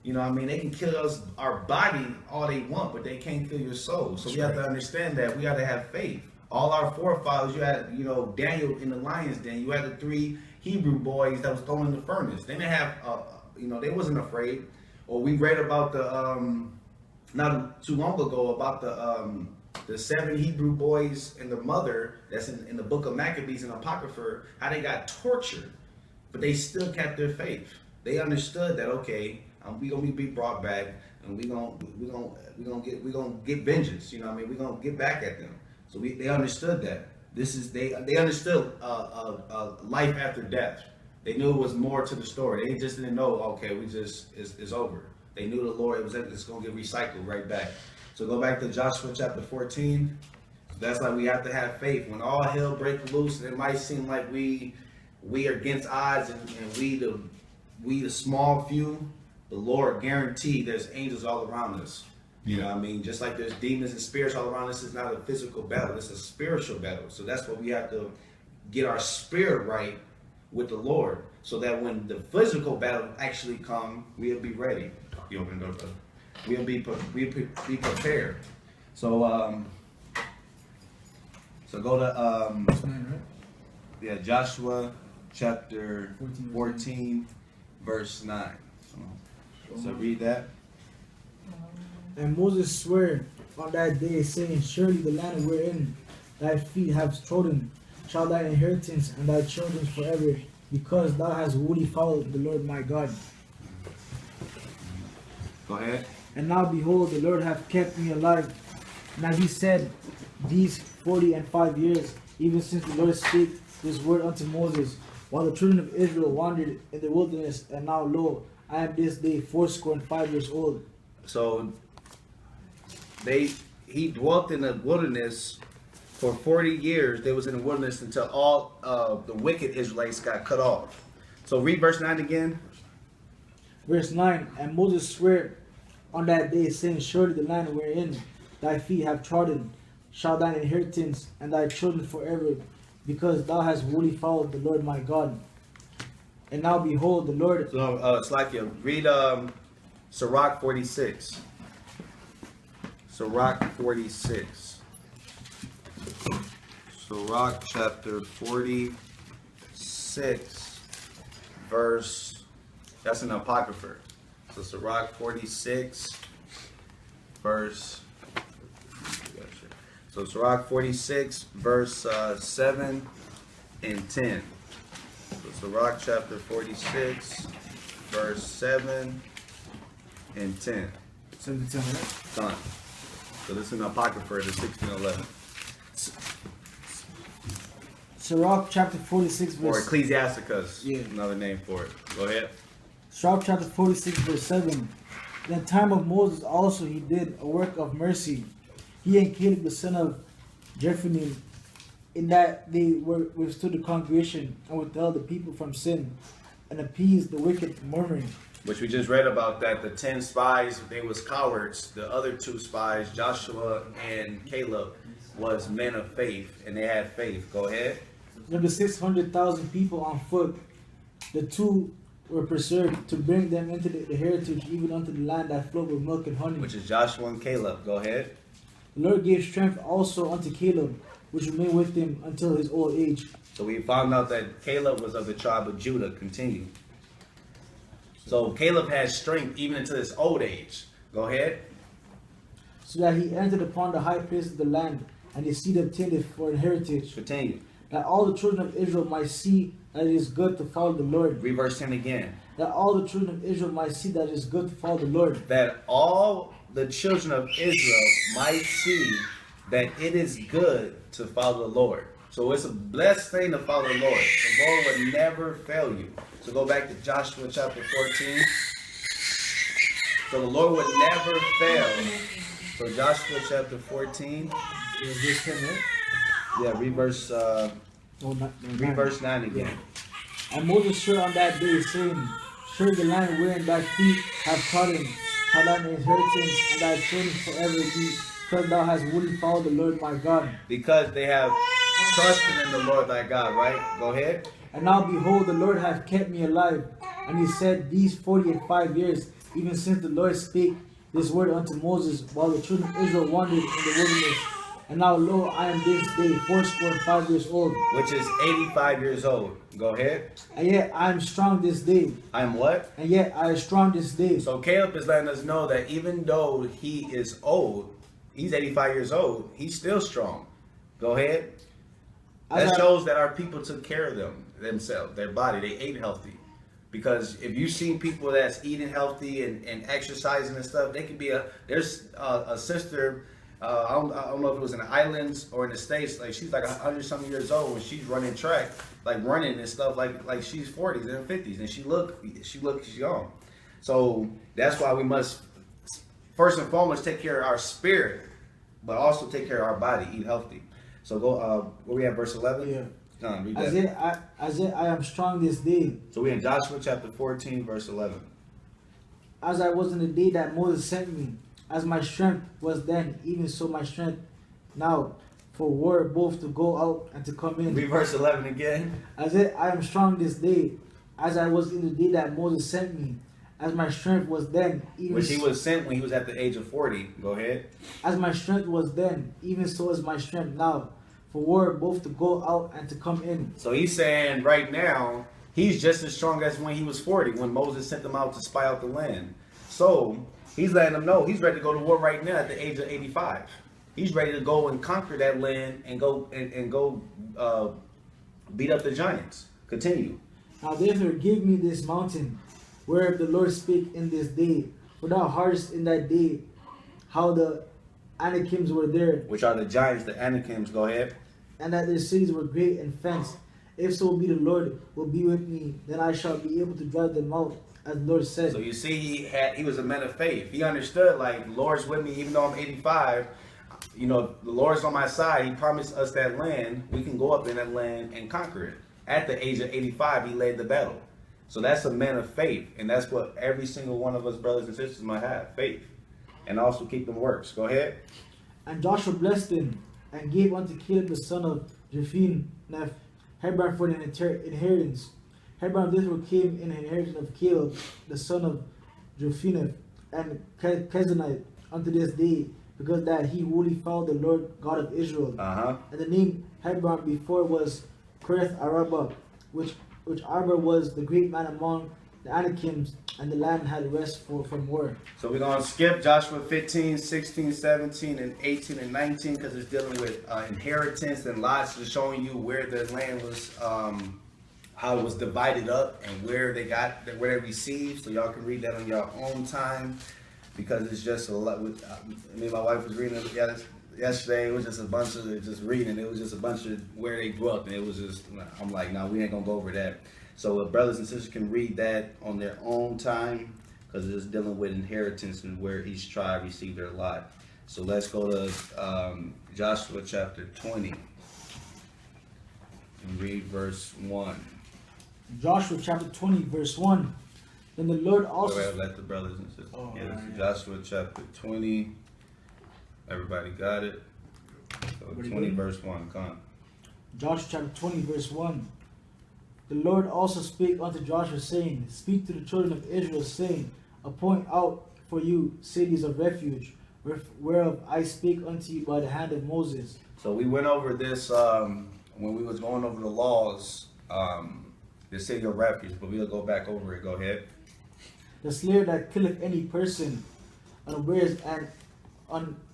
You know what I mean? They can kill us, our body, all they want, but they can't kill your soul. So we have to understand that we got to have faith. All our forefathers, you had, Daniel in the lion's den. You had the 3 Hebrew boys that was thrown in the furnace. They didn't have, they wasn't afraid. Or we read about not too long ago, about the 7 Hebrew boys and the mother that's in the book of Maccabees and Apocrypha, how they got tortured, but they still kept their faith. They understood that, okay, we gonna be brought back, and we gonna get vengeance. We gonna get back at them. So they understood that. They understood life after death. They knew it was more to the story. They just didn't know, okay, it's over. They knew the Lord it's gonna get recycled right back. So go back to Joshua chapter 14. That's why we have to have faith. When all hell breaks loose, it might seem like we are against odds, and we the small few. The Lord guaranteed there's angels all around us. You know what I mean? Just like there's demons and spirits all around us, it's not a physical battle, it's a spiritual battle. So that's what we have to get our spirit right with the Lord, so that when the physical battle actually come, we'll be ready. You open the door, brother. We'll be prepared. So go to Joshua chapter 14 verse 9. So read that. And Moses swore on that day, saying, surely the land wherein thy feet have trodden shall thy inheritance and thy children forever, because thou hast wholly followed the Lord my God. Go ahead. And now behold, the Lord hath kept me alive. And as he said, these 45 years, even since the Lord spake this word unto Moses, while the children of Israel wandered in the wilderness, and now lo, I am this day 85 years old. So he dwelt in the wilderness for 40 years. They was in the wilderness until all the wicked Israelites got cut off. So read verse 9 again. Verse 9, and Moses sware on that day, saying, surely the land wherein thy feet have trodden shall thine inheritance and thy children forever, because thou hast wholly followed the Lord my God. And now behold, the Lord... So, Slakia, read Sirach 46. Sirach 46. Sirach chapter 46, verse... That's an Apocrypha. So Sirach 46, verse... So Sirach 46, verse 7 and 10. So Sirach chapter 46, verse 7 and 10. 7 to 10, right? Done. So this is an Apocrypha, the 1611. Sirach chapter 46, Or verse... Ecclesiasticus, Yeah. another name for it. Go ahead. Sirach chapter 46, verse 7. In the time of Moses also he did a work of mercy. He and Caleb the son of Jephunneh, in that they withstood the congregation and withheld the people from sin, and appeased the wicked murmuring. Which we just read about, that the 10 spies, they was cowards. The other 2 spies, Joshua and Caleb, was men of faith, and they had faith. Go ahead. Of the 600,000 people on foot, the 2 were preserved to bring them into the heritage, even unto the land that flowed with milk and honey. Which is Joshua and Caleb. Go ahead. The Lord gave strength also unto Caleb, which remained with him until his old age. So we found out that Caleb was of the tribe of Judah. Continue. So Caleb had strength even into his old age. Go ahead. So that he entered upon the high place of the land, and his seed obtained it for an heritage. Continue. That all the children of Israel might see that it is good to follow the Lord. Read verse 10 again. That all the children of Israel might see that it is good to follow the Lord. That all the children of Israel might see that it is good to follow the Lord. So it's a blessed thing to follow the Lord. The Lord will never fail you. So go back to Joshua chapter 14. So the Lord would never fail. So Joshua chapter 14. Verse 10, right? Yeah, read verse 9 again. And Moses swore on that day, saying, surely the land wherein thy feet have trodden shall thine inheritance and thy children forever be, because thou hast wholly followed the Lord my God. Because they have trusted in the Lord thy God, right? Go ahead. And now behold, the Lord hath kept me alive. And he said, these 45 years, even since the Lord spake this word unto Moses, while the children of Israel wandered in the wilderness, And now lo, I am this day 85 years old, which is 85 years old. Go ahead. and yet I am strong this day. I'm what? And yet I am strong this day. So Caleb is letting us know that even though he is old, he's 85 years old, he's still strong. Go ahead. That shows that our people took care of themselves, their body. They ate healthy. Because if you've seen people that's eating healthy and exercising and stuff, they could be there's a sister, I don't know if it was in the islands or in the States, like she's like 100-something years old and she's running track, like running and stuff like she's 40s and 50s and she looks young. So that's why we must first and foremost take care of our spirit, but also take care of our body, eat healthy. So go, where we at, verse 11? Yeah. Read that. As I am strong this day. So we in Joshua chapter 14, verse 11. As I was in the day that Moses sent me, as my strength was then, even so my strength now, for war both to go out and to come in. Read verse 11 again. As I am strong this day, as I was in the day that Moses sent me, as my strength was then, even which he was sent when he was at the age of 40. Go ahead. As my strength was then, even so is my strength now, for war both to go out and to come in. So he's saying right now, he's just as strong as when he was 40, when Moses sent them out to spy out the land. So he's letting them know he's ready to go to war right now at the age of 85. He's ready to go and conquer that land and go beat up the giants. Continue. Now therefore give me this mountain, whereof the Lord spake in this day. For thou heardest in that day how the Anakims were there. Which are the giants, the Anakims. Go ahead. And that their cities were great and fenced. If so be the Lord will be with me, then I shall be able to drive them out, as the Lord said. So you see, he was a man of faith. He understood, like, the Lord's with me, even though I'm 85. You know, the Lord's on my side. He promised us that land. We can go up in that land and conquer it. At the age of 85, he led the battle. So that's a man of faith. And that's what every single one of us brothers and sisters might have, faith. And also keep them works. Go ahead. And Joshua blessed them, and gave unto Caleb the son of Jephunneh Hebron for an inheritance. Hebron therefore came in the inheritance of Caleb the son of Jephunneh and Kezanite unto this day, because that he wholly followed the Lord God of Israel. And the name Hebron before was Kirith Araba, which Arba was the great man among the Anakims, and the land had rest from war. So we're going to skip Joshua 15, 16, 17, and 18 and 19 because it's dealing with inheritance, and lots is showing you where the land was, how it was divided up and where they received. So y'all can read that on your own time because it's just a lot. Me and my wife was reading it yesterday. It was just a bunch of just reading. It was just a bunch of where they grew up, and it was just, I'm like, no, we ain't going to go over that. So brothers and sisters can read that on their own time because it's dealing with inheritance and where each tribe received their lot. So let's go to Joshua chapter 20 and read verse 1. Joshua chapter 20 verse 1. Then the Lord also... Let the brothers and sisters. Joshua chapter 20. Everybody got it? So 20 verse 1. Come on. Joshua chapter 20 verse 1. The Lord also spake unto Joshua, saying, Speak to the children of Israel, saying, Appoint out for you cities of refuge, whereof I spake unto you by the hand of Moses. So we went over this when we was going over the laws, the city of refuge, but we'll go back over it. Go ahead. The slayer that killeth any person unawares and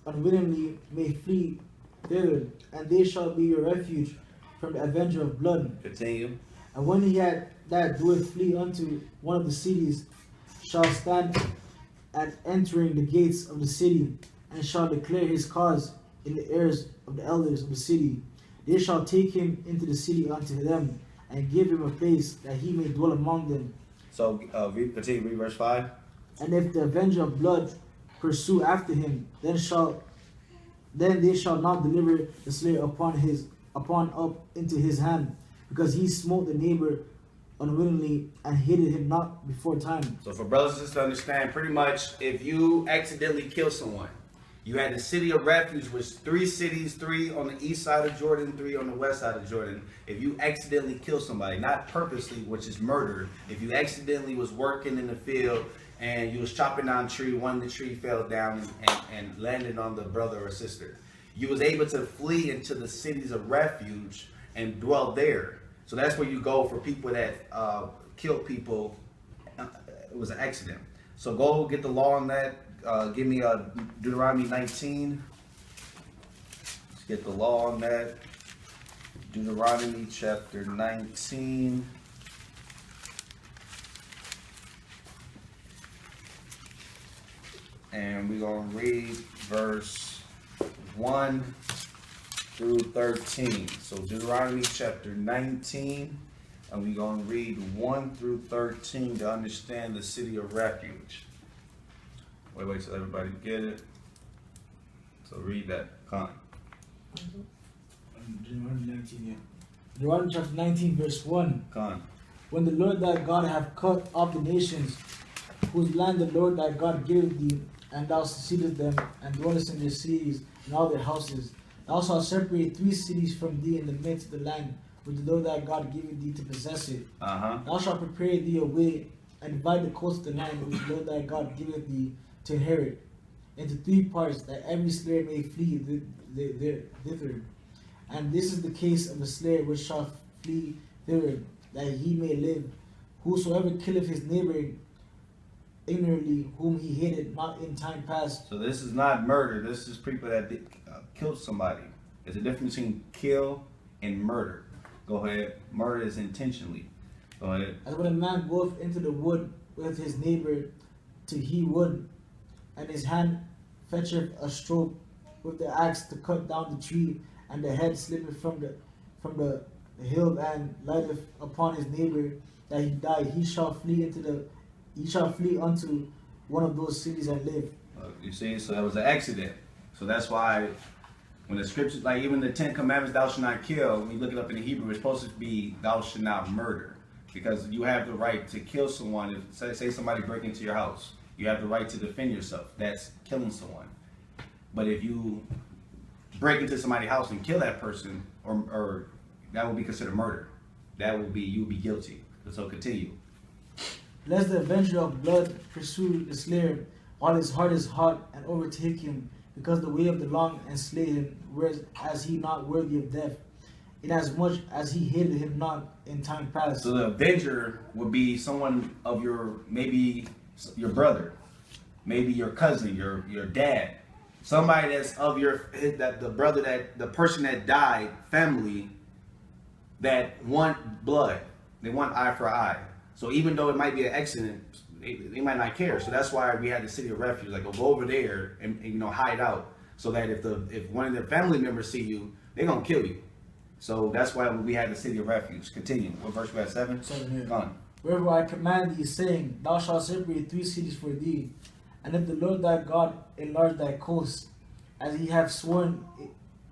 unwittingly may flee thither, and they shall be your refuge from the avenger of blood. Continue. And when he had that doeth flee unto one of the cities, shall stand at entering the gates of the city, and shall declare his cause in the ears of the elders of the city. They shall take him into the city unto them, and give him a place that he may dwell among them. So continue, read verse 5. And if the avenger of blood pursue after him, then they shall not deliver the slayer upon up into his hand, because he smote the neighbor unwillingly and hated him not before time. So for brothers and sisters to understand, pretty much if you accidentally kill someone, you had the city of refuge, which 3 cities, 3 on the east side of Jordan, 3 on the west side of Jordan. If you accidentally kill somebody, not purposely, which is murder, if you accidentally was working in the field and you was chopping down a tree, one of the tree fell down and landed on the brother or sister, you was able to flee into the cities of refuge and dwell there. So that's where you go for people that killed people. It was an accident. So go get the law on that. Give me Deuteronomy 19. Let's get the law on that. Deuteronomy chapter 19. And we're going to read verse 1 through 13. So Deuteronomy chapter 19, and we're going to read 1 through 13 to understand the city of refuge. Wait till everybody get it. So read that. Come on. Deuteronomy 19, yeah. Deuteronomy chapter 19, verse 1. Come on. When the Lord thy God hath cut off the nations, whose land the Lord thy God giveth thee, and thou succeedest them, and dwellest in their cities, and all their houses, thou shalt separate 3 cities from thee in the midst of the land, which the Lord thy God giveth thee to possess it. Thou shalt prepare thee a way, and divide the coast of the land, which the Lord thy God giveth thee to inherit, into 3 parts, that every slayer may flee thither. And this is the case of the slayer which shall flee thither, that he may live. Whosoever killeth his neighbor ignorantly, whom he hated not in time past. So this is not murder. This is people that killed somebody. There's a difference between kill and murder. Go ahead. Murder is intentionally. Go ahead. As when a man goeth into the wood with his neighbor to hew wood, and his hand fetcheth a stroke with the axe to cut down the tree, and the head slippeth from the hill and lighteth upon his neighbor, that he die, he shall flee unto one of those cities and live. You see, so that was an accident. So that's why when the scriptures, like even the 10 commandments, thou shalt not kill, when you look it up in the Hebrew, it's supposed to be thou shalt not murder. Because you have the right to kill someone. If say somebody break into your house, you have the right to defend yourself. That's killing someone. But if you break into somebody's house and kill that person, or that will be considered murder. That will be, you will be guilty. So continue. Lest the avenger of blood pursue the slayer while his heart is hot, and overtake him, because the way of the long, and slay him, whereas as he not worthy of death, inasmuch as he hated him not in time past. So the avenger would be someone of maybe your brother, maybe your cousin, your dad, somebody that's of the person that died, family, that want blood. They want eye for eye. So even though it might be an accident, they might not care. So that's why we had the city of refuge. Like, go over there and hide out, so that if one of their family members see you, they're gonna kill you. So that's why we had the city of refuge. Continue. What verse we at? 7? 7 here. Go on. Wherefore I command thee, saying, thou shalt separate 3 cities for thee, and if the Lord thy God enlarge thy coast, as he hath sworn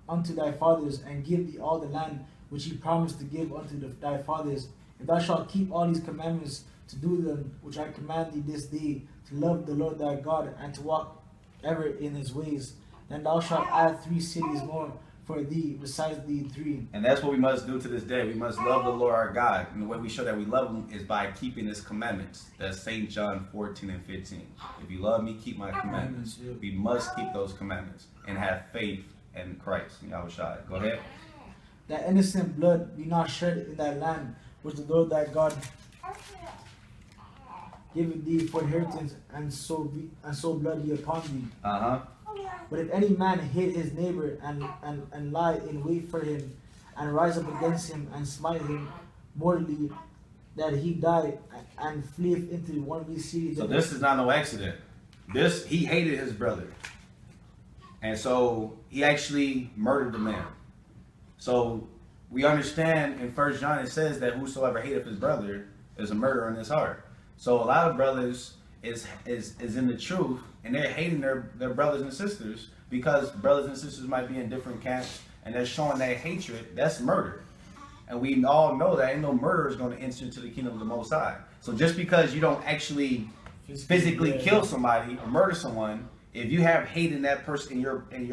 unto thy fathers, and give thee all the land which he promised to give unto thy fathers, if thou shalt keep all these commandments to do them, which I command thee this day, to love the Lord thy God, and to walk ever in his ways, then thou shalt add 3 cities more for thee, besides the 3. And that's what we must do to this day. We must love the Lord our God. And the way we show that we love him is by keeping his commandments. That's St. John 14 and 15. If you love me, keep my commandments. We must keep those commandments and have faith in Christ. I.U.I.C. Go ahead. That innocent blood be not shed in thy land, which the Lord thy God giveth thee for inheritance, and so blood be upon thee. But if any man hate his neighbor, and lie in wait for him, and rise up against him, and smite him mortally, that he die, and fleeth into one of these cities. So this is not no accident. He hated his brother. And so he actually murdered the man. So we understand in 1 John it says that whosoever hateth his brother is a murderer in his heart. So a lot of brothers is in the truth, and they're hating their brothers and sisters, because brothers and sisters might be in different camps, and they're showing that hatred. That's murder. And we all know that ain't no murderer is going to enter into the kingdom of the Most High. So just because you don't actually physically kill somebody or murder someone, if you have hate in that person in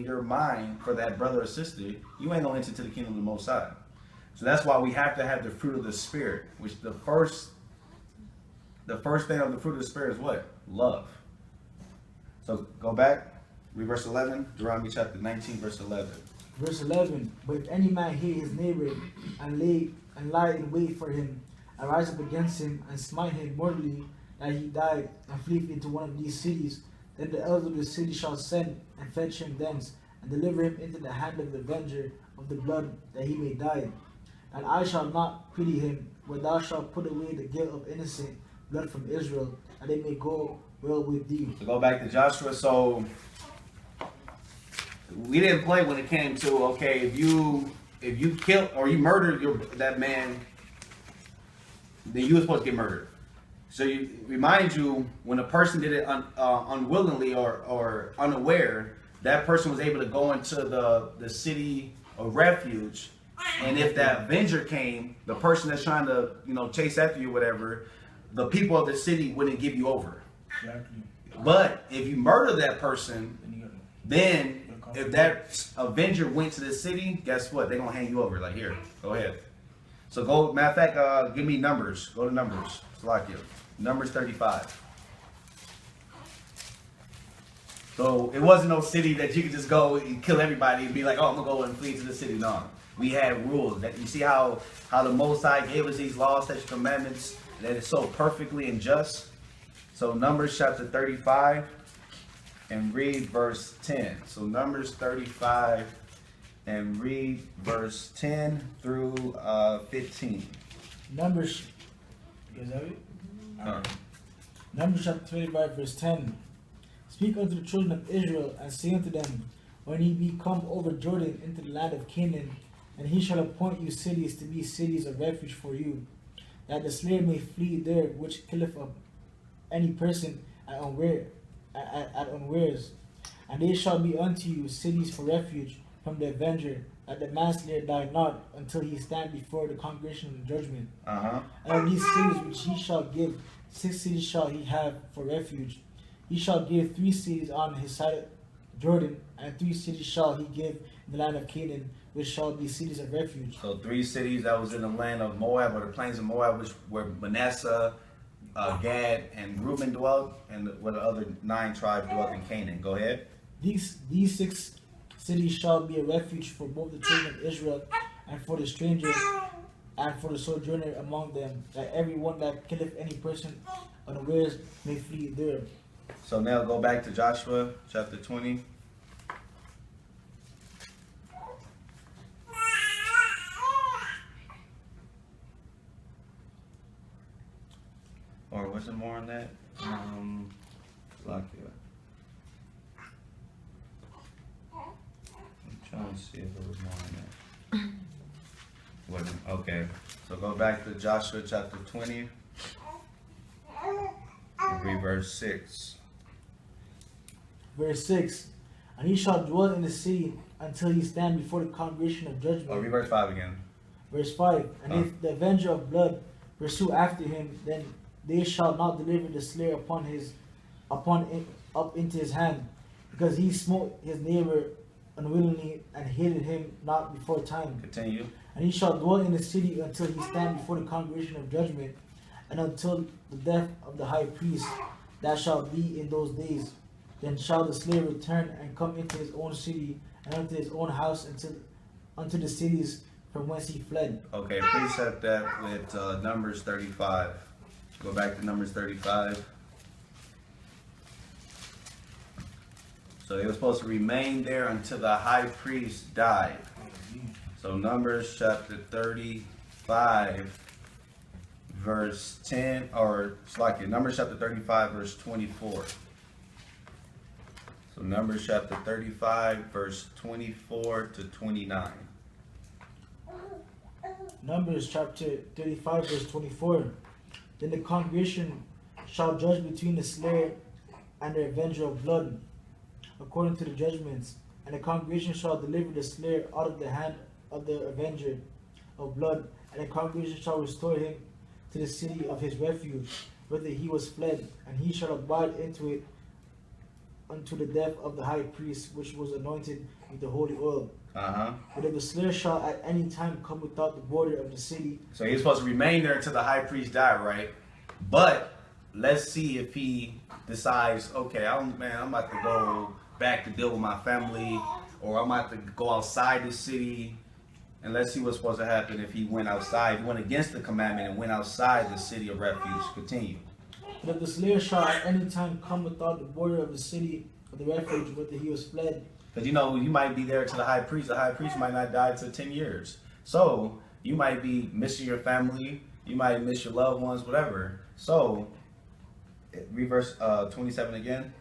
your mind for that brother or sister, you ain't gonna enter into the kingdom of the Most High. So that's why we have to have the fruit of the Spirit, which the first thing of the fruit of the Spirit is what? Love. So go back. Read verse 11. Deuteronomy chapter 19, verse 11. Verse 11. But if any man hate his neighbor and lie in wait for him, and rise up against him and smite him mortally, that he die and flee into one of these cities, then the elders of the city shall send and fetch him thence, and deliver him into the hand of the avenger of the blood, that he may die. And I shall not pity him, but thou shalt put away the guilt of innocent blood from Israel, and it may go well with thee. So go back to Joshua. So we didn't play when it came to, okay, if you killed or you murdered that man, then you were supposed to get murdered. So you remind you, when a person did it unwillingly or unaware, that person was able to go into the city of refuge, and if that avenger came, the person that's trying to chase after you, whatever, the people of the city wouldn't give you over. Exactly. But if you murder that person, then if that avenger went to the city, guess what? They're gonna hang you over. Like, here, go ahead. So go. Matter of fact, give me Numbers. Go to Numbers. Salakia. Numbers 35. So it wasn't no city that you could just go and kill everybody and be like, oh, I'm gonna go and flee to the city. No, we had rules. That you see how the Most High gave us these laws, statutes, commandments, that is so perfectly and just. So Numbers chapter 35 and read verse 10. So Numbers 35 and read verse 10 through 15. Numbers, is that it? Numbers chapter 25 verse 10. Speak unto the children of Israel, and say unto them, when ye be come over Jordan into the land of Canaan, and he shall appoint you cities to be cities of refuge for you, that the slayer may flee there which killeth up any person at unwares. And they shall be unto you cities for refuge from the avenger, that the manslayer die not until he stand before the congregation of judgment. And of these cities which he shall give, 6 cities shall he have for refuge. He shall give 3 cities on his side of Jordan, and 3 cities shall he give in the land of Canaan, which shall be cities of refuge. So 3 cities that was in the land of Moab, or the plains of Moab, which where Manasseh, Gad, and Reuben dwelt, and where the other 9 tribes dwelt in Canaan. Go ahead. These 6 cities shall be a refuge for both the children of Israel, and for the stranger, and for the sojourner among them, that every one that killeth any person unawares may flee there. So now go back to Joshua chapter 20. Or was it more on that? I'm trying to see if it was more on that. Wasn't. Okay. So go back to Joshua chapter 20. And read verse 6. Verse 6. And he shall dwell in the city until he stand before the congregation of judgment. Oh, read verse 5 again. Verse 5. And if the avenger of blood pursue after him, then they shall not deliver the slayer up into his hand, because he smote his neighbor unwillingly and hated him not before time. Continue. And he shall dwell in the city until he stand before the congregation of judgment, and until the death of the high priest that shall be in those days. Then shall the slayer return and come into his own city and unto his own house unto the cities from whence he fled. Okay, precept that with Numbers 35. Go back to Numbers 35. So they were supposed to remain there until the high priest died. So Numbers chapter 35, verse 10, or it's like it, Numbers chapter 35, verse 24. So Numbers chapter 35, verse 24 to 29. Numbers chapter 35, verse 24. Then the congregation shall judge between the slayer and the avenger of blood, according to the judgments. And the congregation shall deliver the slayer out of the hand of the avenger of blood, and the congregation shall restore him to the city of his refuge, whither he was fled, and he shall abide into it unto the death of the high priest, which was anointed with the holy oil. But if the slayer shall at any time come without the border of the city. So he's supposed to remain there until the high priest died, right? But let's see if he decides, okay, I'm about to go back to deal with my family, or I'm about to go outside the city. And let's see what's supposed to happen if he went outside, he went against the commandment and went outside the city of refuge. Continue. But if the slayer shall at any time come without the border of the city of the refuge, whither he was fled. Because you might be there to the high priest. The high priest might not die till 10 years. So you might be missing your family. You might miss your loved ones, whatever. So read verse 27 again.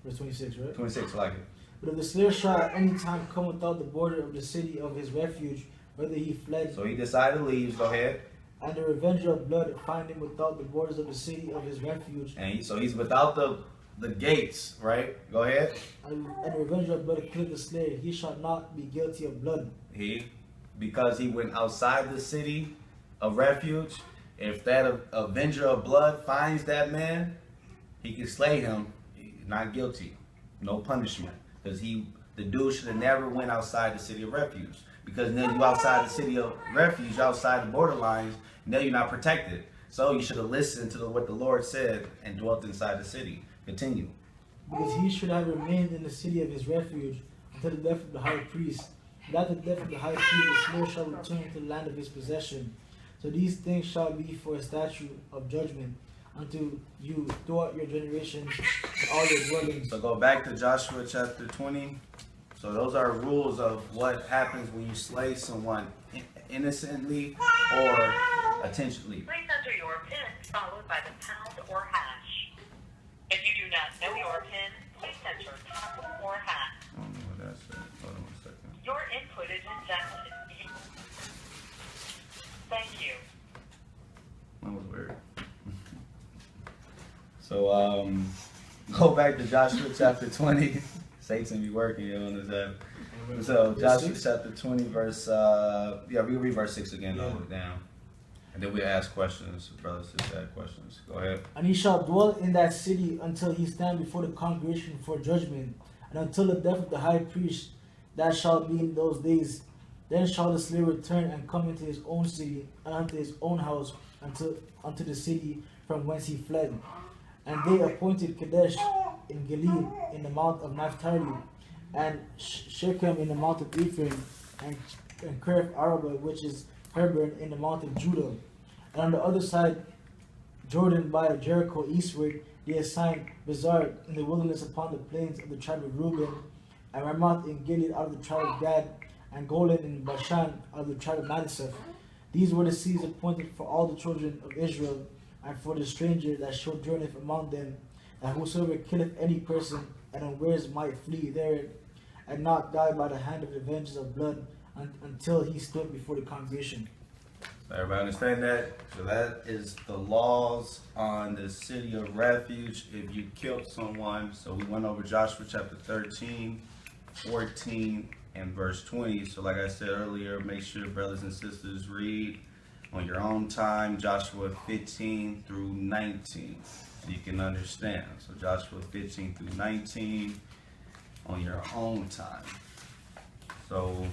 Verse 26, right? 26, I like it. But if the slayer shall at any time come without the border of the city of his refuge, whether he fled. So he decided to leave. Go ahead. And the revenger of blood find him without the borders of the city of his refuge. And so he's without the gates, right? Go ahead. And the revenger of blood killed the slayer, he shall not be guilty of blood. Because he went outside the city of refuge, if that avenger of blood finds that man, he can slay him. Not guilty. No punishment. Because the dude should have never went outside the city of refuge. Because now you outside the city of refuge, outside the borderlines, now you're not protected. So you should have listened to what the Lord said and dwelt inside the city. Continue. Because he should have remained in the city of his refuge until the death of the high priest. And at the death of the high priest, the slayer shall return to the land of his possession. So these things shall be for a statute of judgment unto you throughout your generations and all your dwellings. So go back to Joshua chapter 20. So those are rules of what happens when you slay someone innocently or intentionally. Please enter your PIN followed by the pound or hash. If you do not know your PIN, please enter pound or hash. I don't know what that said. Hold on 1 second. Your input is invalid. Thank you. That was weird. So go back to Joshua chapter 20. Satan be working here on this app. So Joshua chapter 20 verse we read verse 6 again, all the way down. And then we ask questions. Brothers just ask questions. Go ahead. And he shall dwell in that city until he stand before the congregation for judgment, and until the death of the high priest that shall be in those days. Then shall the slayer return and come into his own city and unto his own house unto the city from whence he fled. And they appointed Kadesh in Gilead in the mount of Naphtali, and Shechem in the mount of Ephraim, and Kirith Araba, which is Hebron, in the mount of Judah. And on the other side, Jordan by Jericho eastward, they assigned Bezar in the wilderness upon the plains of the tribe of Reuben, and Ramoth in Gilead out of the tribe of Gad, and Golan in Bashan out of the tribe of Manasseh. These were the cities appointed for all the children of Israel, and for the stranger that sojourneth among them, that whosoever killeth any person and unawares might flee therein, and not die by the hand of the vengeance of blood until he stood before the congregation. Everybody understand that? So that is the laws on the city of refuge if you killed someone. So we went over Joshua chapter 13, 14, and verse 20. So like I said earlier, make sure brothers and sisters read on your own time Joshua 15 through 19. So you can understand. So Joshua 15 through 19 on your own time. So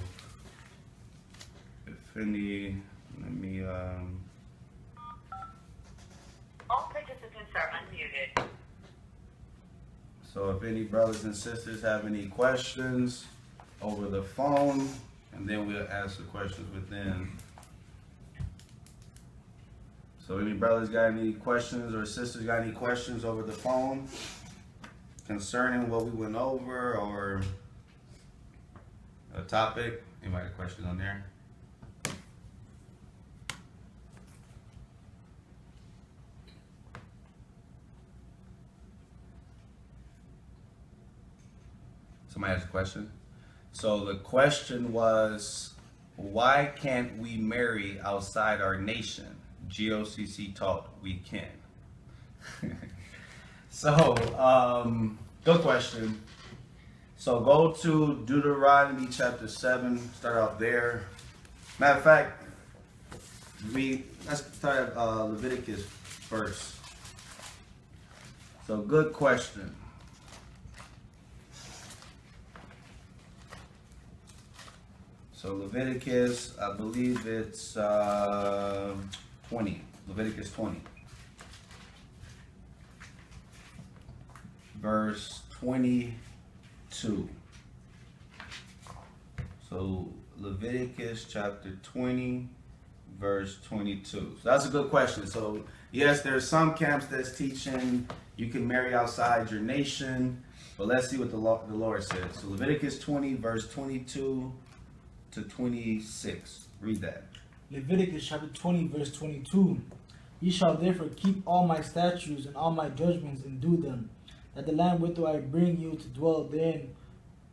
if any, let me All participants are unmuted. so if any brothers and sisters have any questions over the phone, and then we'll ask the questions within. So any brothers got any questions or sisters got any questions over the phone concerning what we went over or a topic? Anybody got a question on there? Somebody has a question? So the question was, why can't we marry outside our nation? GOCC taught we can. So, good question. So go to Deuteronomy chapter 7, start out there. Matter of fact, let's start at Leviticus first. So good question. So Leviticus, I believe it's 20. Leviticus 20. Verse 22. So Leviticus chapter 20, verse 22. So that's a good question. So yes, there's some camps that's teaching you can marry outside your nation, but let's see what the Lord says. So Leviticus 20, verse 22 to 26. Read that. Leviticus chapter 20, verse 22. Ye shall therefore keep all my statutes and all my judgments and do them, that the land whither I bring you to dwell therein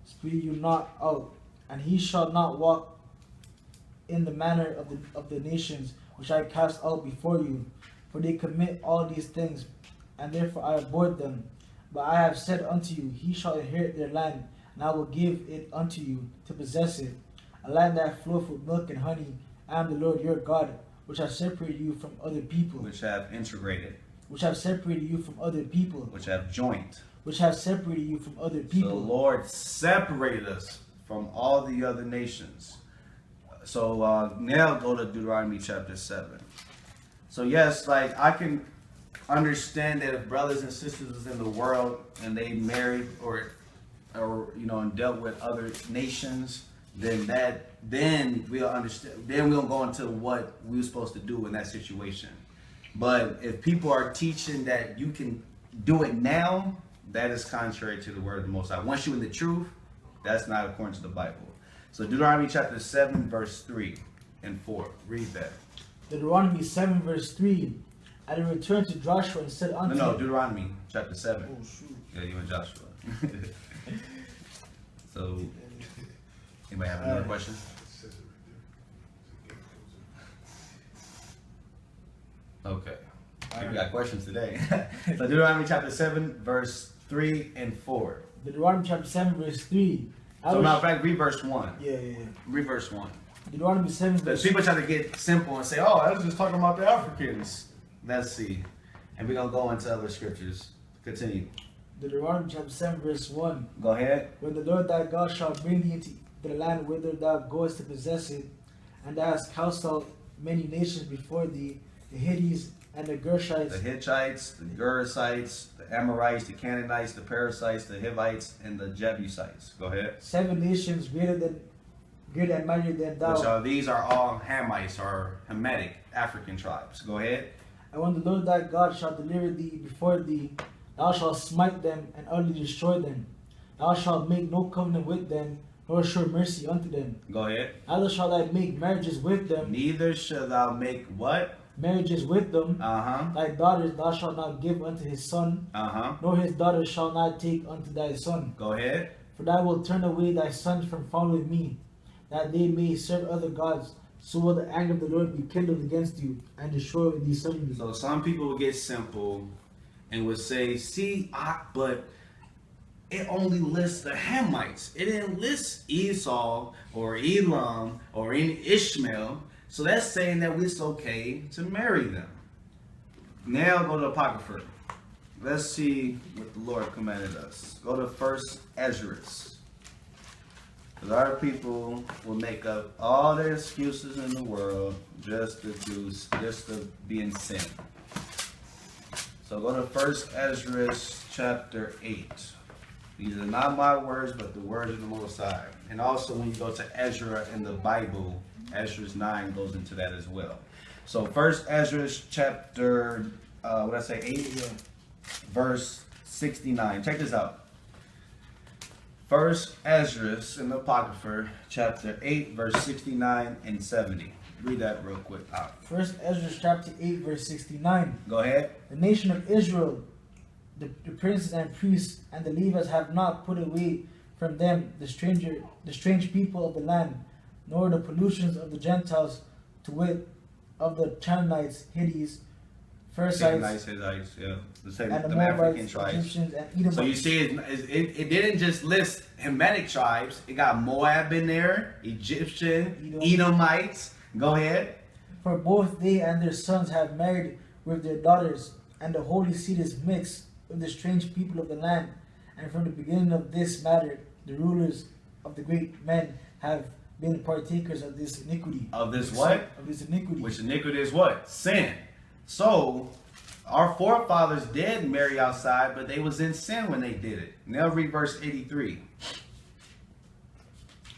speed you not out, and he shall not walk in the manner of the nations which I cast out before you, for they commit all these things, and therefore I abhorred them. But I have said unto you, he shall inherit their land, and I will give it unto you to possess it, a land that floweth with milk and honey. I am the Lord your God, which have separated you from other people, Which have integrated, which have separated you from other people, which have joined. which have separated you from other So people. the Lord separated us from all the other nations. So now go to Deuteronomy chapter 7. So yes, like I can understand that if brothers and sisters was in the world and they married or and dealt with other nations, then we'll understand. Then we'll go into what we were supposed to do in that situation. But if people are teaching that you can do it now, that is contrary to the word of the Most High. Once you're in the truth, that's not according to the Bible. So Deuteronomy chapter 7, verse 3 and 4. Read that. Deuteronomy 7, verse 3. And he returned to Joshua and said unto No, him, Deuteronomy chapter 7. Oh, shoot. Yeah, you and Joshua. So, anybody have another question? Okay. We got questions today. So Deuteronomy chapter 7, verse 3 and 4. Deuteronomy chapter 7, verse 3. So matter of fact, read verse 1. Yeah. Read verse 1. Deuteronomy 7, Because verse people try to get simple and say, oh, I was just talking about the Africans. Let's see. And we're going to go into other scriptures. Continue. Deuteronomy chapter 7, verse 1. Go ahead. When the Lord thy God shall bring thee into the land whither thou goest to possess it, and thou hast cast out many nations before thee, the Hittites and the Gershites, The Hittites, the Gerasites, the Amorites, the Canaanites, the Perizzites, the Hivites, and the Jebusites. Go ahead. 7 nations greater and mightier than thou. These are all Hamites or Hamitic African tribes. Go ahead. And when the Lord thy God shall deliver thee before thee, thou shalt smite them and utterly destroy them. Thou shalt make no covenant with them, nor show mercy unto them. Go ahead. Neither shalt thou make marriages with them. Neither shall thou make what? Marriages with them. Uh-huh. Thy daughters thou shalt not give unto his son, Uh-huh. nor his daughters shall not take unto thy son. Go ahead. For thou wilt turn away thy sons from following me, that they may serve other gods. So will the anger of the Lord be kindled against you, and destroy thee suddenly. So some people will get simple and would say, see, but it only lists the Hamites. It didn't list Esau or Elam or any Ishmael. So that's saying that it's okay to marry them. Now go to Apocrypha. Let's see what the Lord commanded us. Go to 1st Ezra. Because our people will make up all their excuses in the world just to be in sin. So go to 1st Ezra chapter 8. These are not my words, but the words of the Most High. And also when you go to Ezra in the Bible, Ezra 9 goes into that as well. So 1st Ezra chapter, 8? Verse 69. Check this out. 1st Ezra in the Apocrypha, chapter 8, verse 69 and 70. Read that real quick out. 1st Ezra chapter 8, verse 69. Go ahead. The nation of Israel, the princes and priests and the Levites have not put away from them the strange people of the land, nor the pollutions of the Gentiles, to wit, of the Canaanites, Hittites, Perizzites, Hittites, yeah. The same, and the the African Moabites, tribes. Egyptians, and Edomites. So you see, it didn't just list Hamitic tribes. It got Moab in there, Egyptian, Edomites. Go ahead. For both they and their sons have married with their daughters, and the holy seed is mixed with the strange people of the land. And from the beginning of this matter, the rulers of the great men have been partakers of this iniquity. Of this what? Of this iniquity. Which iniquity is what? Sin. So, Our forefathers did marry outside, but they was in sin when they did it. Now read verse 83.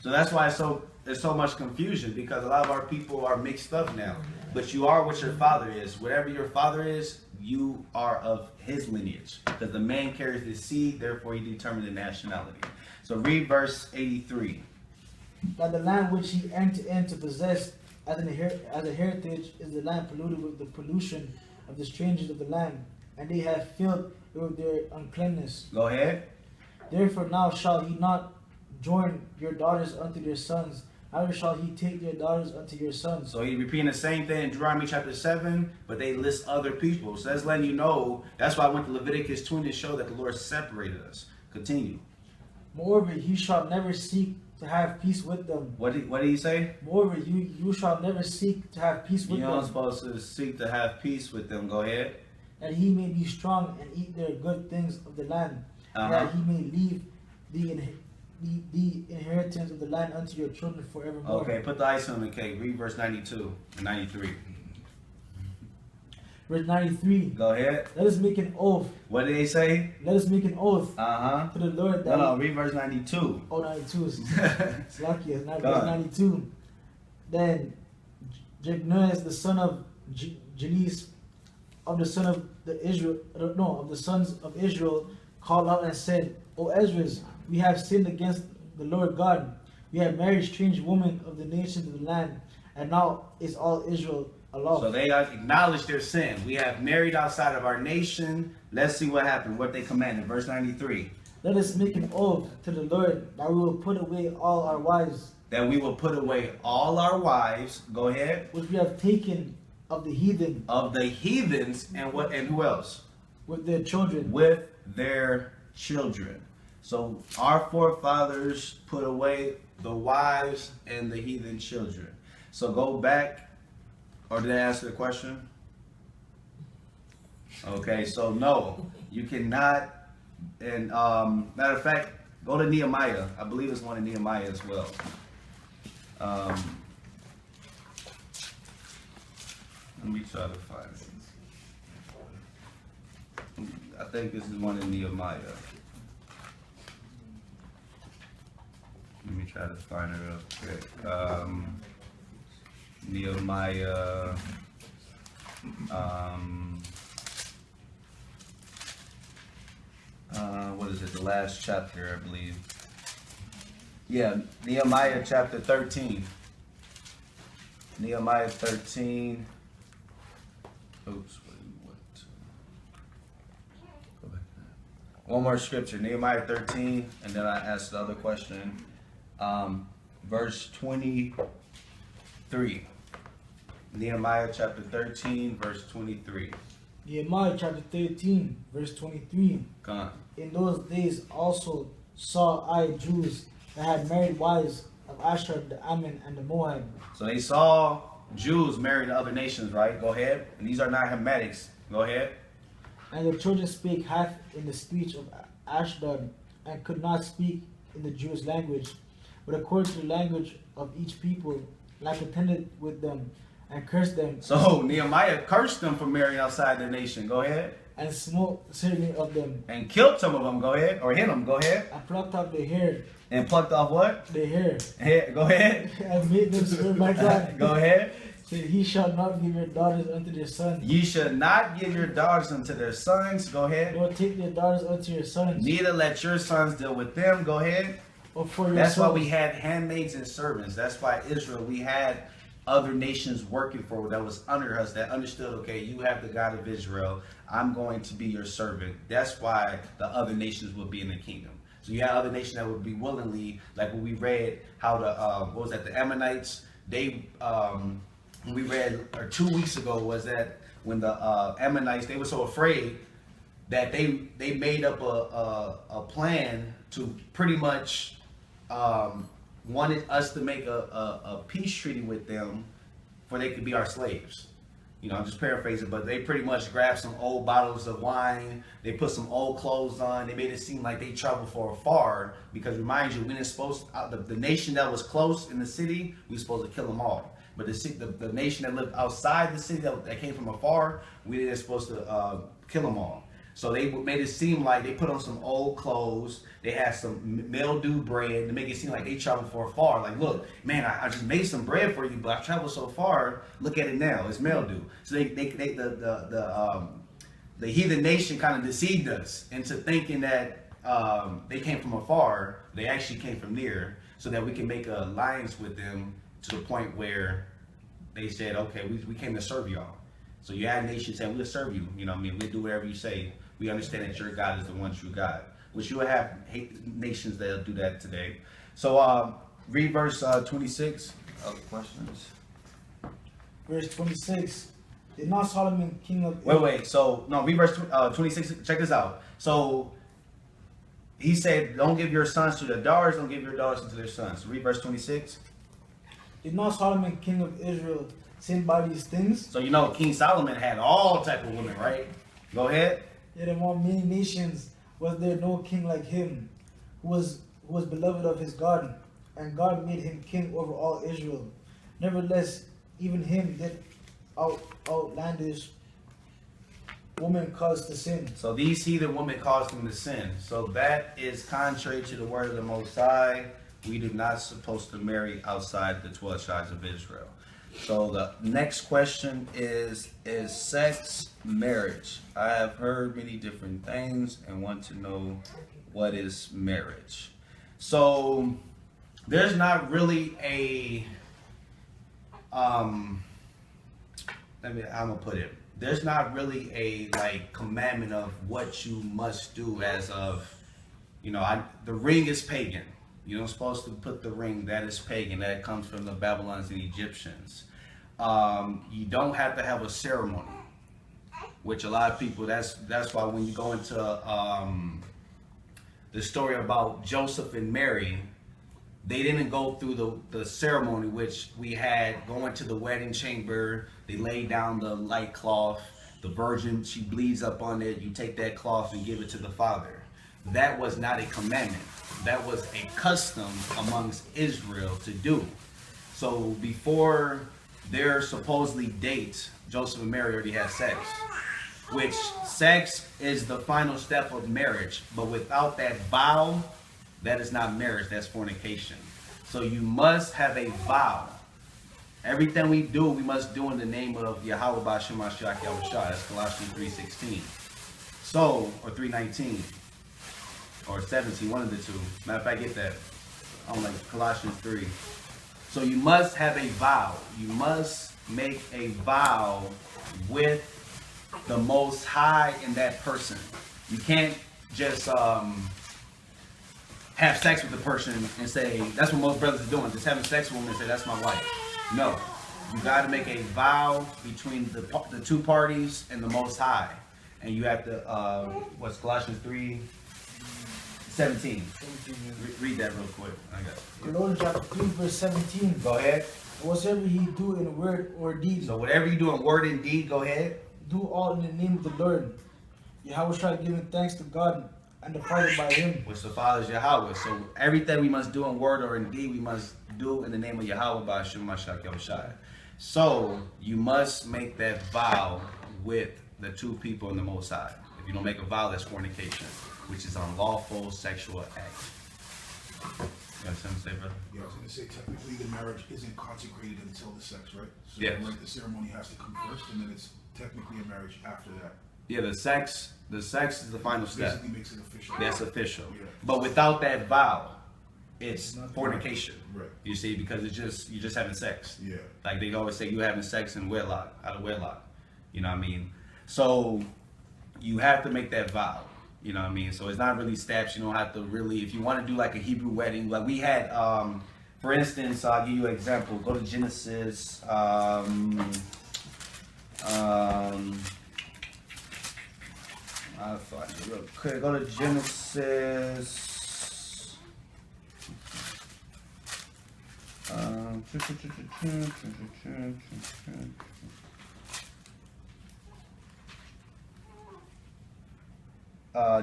So that's why there's so much confusion, because a lot of our people are mixed up now. But you are what your father is. Whatever your father is, you are of his lineage. Because the man carries the seed, therefore he determined the nationality. So read verse 83. That the land which he entered in to possess as a heritage is the land polluted with the pollution of the strangers of the land, and they have filled it with their uncleanness. Go ahead. Therefore now shall he not join your daughters unto their sons, neither shall he take their daughters unto your sons. So he's repeating the same thing in Deuteronomy chapter 7, but they list other people. So that's letting you know, that's why I went to Leviticus 20 to show that the Lord separated us. Continue. Moreover, he shall never seek to have peace with them. What did he say? Moreover, you shall never seek to have peace with You're not them, supposed to seek to have peace with them. Go ahead. that he may be strong and eat their good things of the land, that he may leave the inheritance of the land unto your children forevermore. Okay, put the icing on the cake. Read verse 92 and 93. Verse 93. Go ahead. Let us make an oath. What did they say? Let us make an oath Uh-huh. to the Lord that... No, read verse 92. Oh, 92. It's lucky. It's not verse 92. Then Jegnoas, the son of Jalis, of the son of the sons of Israel, called out and said, O Ezra, we have sinned against the Lord God. We have married strange women of the nations of the land, and now is all Israel alone. So they acknowledge their sin. We have married outside of our nation. Let's see what happened. What they commanded. Verse 93. Let us make an oath to the Lord that we will put away all our wives, That we will put away all our wives. Go ahead. which we have taken of the heathen, Of the heathens, and what? And who else? with their children. With their children. So our forefathers put away the wives and the heathen children. So go back, or did I answer the question? Okay, so no, you cannot. And matter of fact, go to Nehemiah. I believe it's one in Nehemiah as well. Let me try to find it. I think this is one in Nehemiah. Let me try to find it real quick. Nehemiah. What is it? The last chapter, I believe. Yeah, Nehemiah chapter 13. Nehemiah 13. Oops, what? Go back. One more scripture, Nehemiah 13, and then I ask the other question. Verse 23. Nehemiah chapter 13, verse 23. Nehemiah chapter 13, verse 23. Gone. In those days also saw I Jews that had married wives of Asher, the Ammon, and the Moab. So they saw Jews marry to other nations, right? Go ahead. And these are not Hamites. Go ahead. And the children spake half in the speech of Ashdod, and could not speak in the Jewish language, but according to the language of each people, and I contended with them, and cursed them. So Nehemiah cursed them for marrying outside their nation. Go ahead. And smote certain of them. And killed some of them. Go ahead. Or hit them. Go ahead. I plucked out their hair. And plucked off what? Their hair. Hair. Go ahead. And made them swear by God. Go ahead. Said, he shall not give your daughters unto their sons. Ye should not give your daughters unto their sons. Go ahead. Nor take their daughters unto your sons. Neither let your sons deal with them. Go ahead. Or for your That's why sons. we had handmaids and servants. That's why Israel, we had other nations working for that was under us, that understood, okay, you have the God of Israel, I'm going to be your servant. That's why the other nations would be in the kingdom. So you had other nations that would be willingly, like when we read how the what was that, the Ammonites, they when we read, or 2 weeks ago, was that when the Ammonites, they were so afraid that they made up a plan to pretty much wanted us to make a peace treaty with them for they could be our slaves. You know, I'm just paraphrasing, but they pretty much grabbed some old bottles of wine, they put some old clothes on, they made it seem like they traveled for afar, because remind you, we didn't supposed, the nation that was close in the city, we were supposed to kill them all. But the nation that lived outside the city that came from afar, we didn't supposed to kill them all. So they made it seem like they put on some old clothes. They had some mildew bread to make it seem like they traveled far. Like, look, man, I just made some bread for you, but I traveled so far. Look at it now; it's mildew. So the heathen nation kind of deceived us into thinking that they came from afar. They actually came from near, so that we can make an alliance with them to the point where they said, okay, we came to serve y'all. So you had nations saying, we'll serve you. You know what I mean? We'll do whatever you say. We understand that your God is the one true God. Which you will have nations that'll do that today. So read verse 26. Other questions? Verse 26. Did not Solomon, king of Wait. So, no, read verse 26. Check this out. So, he said, don't give your sons to their daughters, don't give your daughters to their sons. Read verse 26. Did not Solomon, king of Israel, sin by these things? So, you know, King Solomon had all type of women, right? Go ahead. Yet among many nations was there no king like him, who was beloved of his God, and God made him king over all Israel. Nevertheless, even him did outlandish woman caused to sin. So these heathen women caused him to sin. So that is contrary to the word of the Most High. We do not supposed to marry outside the 12 tribes of Israel. So the next question is sex marriage? I have heard many different things and want to know what is marriage. So there's not really a I'm gonna put it. There's not really a commandment of what you must do as of, the ring is pagan. You're not supposed to put the ring. That is pagan. That comes from the Babylonians and Egyptians. You don't have to have a ceremony, which a lot of people, that's why when you go into the story about Joseph and Mary, they didn't go through the ceremony, which we had going to the wedding chamber. They laid down the light cloth. The virgin, she bleeds up on it. You take that cloth and give it to the father. That was not a commandment. That was a custom amongst Israel to do. So before their supposedly date, Joseph and Mary already had sex. Which sex is the final step of marriage. But without that vow, that is not marriage, that's fornication. So you must have a vow. Everything we do, we must do in the name of Yahweh B'Shem Mashiach Yahushua. That's Colossians 3:16. So, or 3:19. Or 17, one of the two. Matter of fact, get that. I'm like Colossians 3. So you must have a vow. You must make a vow with the Most High in that person. You can't just have sex with the person and say, that's what most brothers are doing, just having sex with a woman and say, that's my wife. No. You got to make a vow between the two parties and the Most High. And you have to, what's Colossians 3:17. Read that real quick. I got it. Colossians chapter 3, verse 17. Go ahead. Whatsoever he do in word or deed, So whatever you do in word and deed, go ahead. do all in the name of the Lord. Yahweh shall giving thanks to God and the Father by him. Which the Father is Yahweh. So everything we must do in word or in deed, we must do in the name of Yahweh by Shem Mashiach Yahushua. So you must make that vow with the two people in the Most High. If you don't make a vow, that's fornication, which is unlawful sexual act. You got something to say, brother? Yeah, I was going to say, technically the marriage isn't consecrated until the sex, right? So Yes. the ceremony has to come first, and then it's technically a marriage after that. Yeah, the sex is the final step. Basically makes it official. That's official. Yeah. But without that vow, it's fornication. Right. You see, because you're just having sex. Yeah. Like they always say, you having sex in wedlock, out of wedlock. You know what I mean? So you have to make that vow. You know what I mean? So it's not really steps. You don't have to really, if you want to do like a Hebrew wedding, like we had, for instance, I'll give you an example. Go to Genesis. I'll find it real quick. Go to Genesis.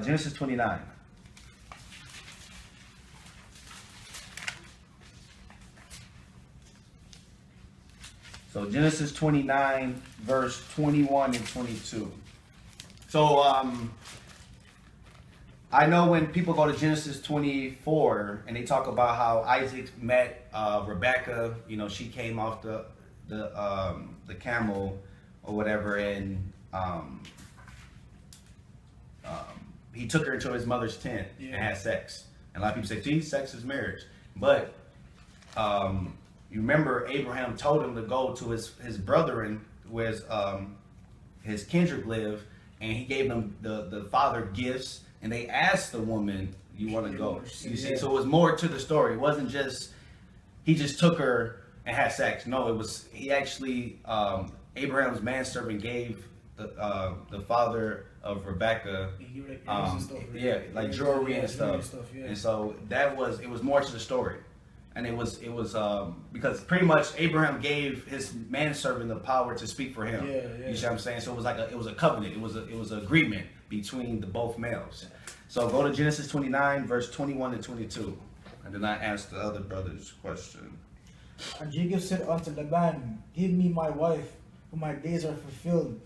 Genesis 29. So Genesis 29, verse 21 and 22. So I know when people go to Genesis 24 and they talk about how Isaac met Rebecca, you know, she came off the camel or whatever, and he took her into his mother's tent and had sex. And a lot of people say, "Gee, sex is marriage," but you remember Abraham told him to go to his brethren where his kindred live, and he gave them the father gifts, and they asked the woman, "You want to go?" You see, so it was more to the story. It wasn't just he just took her and had sex. No, it was he actually Abraham's manservant gave the father of Rebecca like jewelry and stuff. And so it was more to the story. And it was because pretty much Abraham gave his manservant the power to speak for him. You see what I'm saying? So it was a covenant. It was an agreement between the both males. So go to Genesis 29, verse 21 and 22, and then I ask the other brother's question. And Jacob said unto Laban, "Give me my wife, for my days are fulfilled,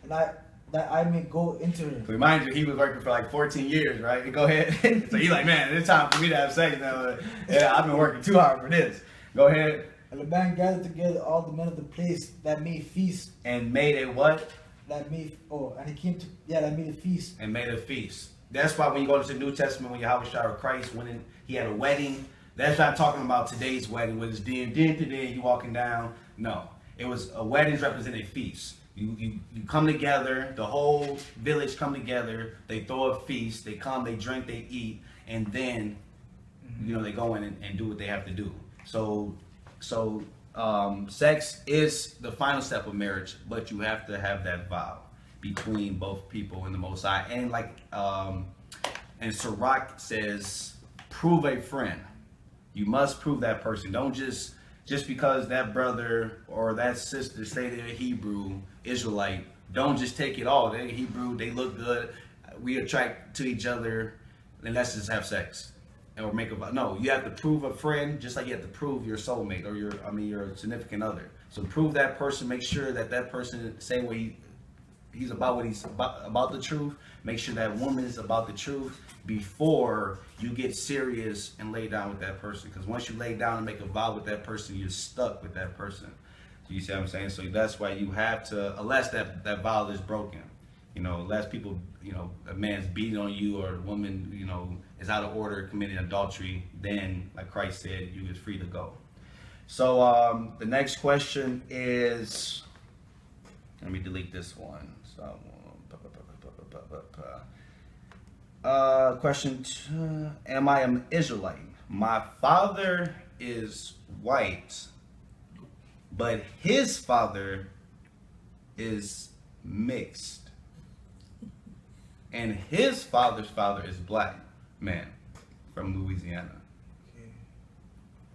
and that I may go into her." So remind you, he was working for like 14 years, right? Go ahead. So he's like, "Man, it's time for me to have sex now. Yeah, I've been working too hard for this." Go ahead. And Laban gathered together all the men of the place that made feast. And made a what? That made a feast. And made a feast. That's why when you go to the New Testament, when Yahweh or Christ, when he had a wedding, that's not talking about today's wedding, where it's din, you walking down. No, it was a wedding represented a feast. You come together, the whole village come together, they throw a feast, they come, they drink, they eat, and then, you know, they go in and do what they have to do. So sex is the final step of marriage, but you have to have that vow between both people and the Most High. And like, and Sirach says, prove a friend. You must prove that person. Don't just because that brother or that sister say they're Hebrew, Israelite, don't just take it all. They're Hebrew, they look good, we attract to each other, then let's just have sex. Or make a, no, you have to prove a friend just like you have to prove your soulmate or your significant other. So prove that person, make sure that person say what he's about, what he's about the truth. Make sure that woman is about the truth before you get serious and lay down with that person. Because once you lay down and make a vow with that person, you're stuck with that person. You see what I'm saying? So that's why you have to, unless that vow is broken, you know, unless people, you know, a man's beating on you or a woman, you know, is out of order, committing adultery, then, like Christ said, you is free to go. So the next question is, let me delete this one. So, question 2, am I an Israelite? My father is white, but his father is mixed. And his father's father is black man from Louisiana. Okay.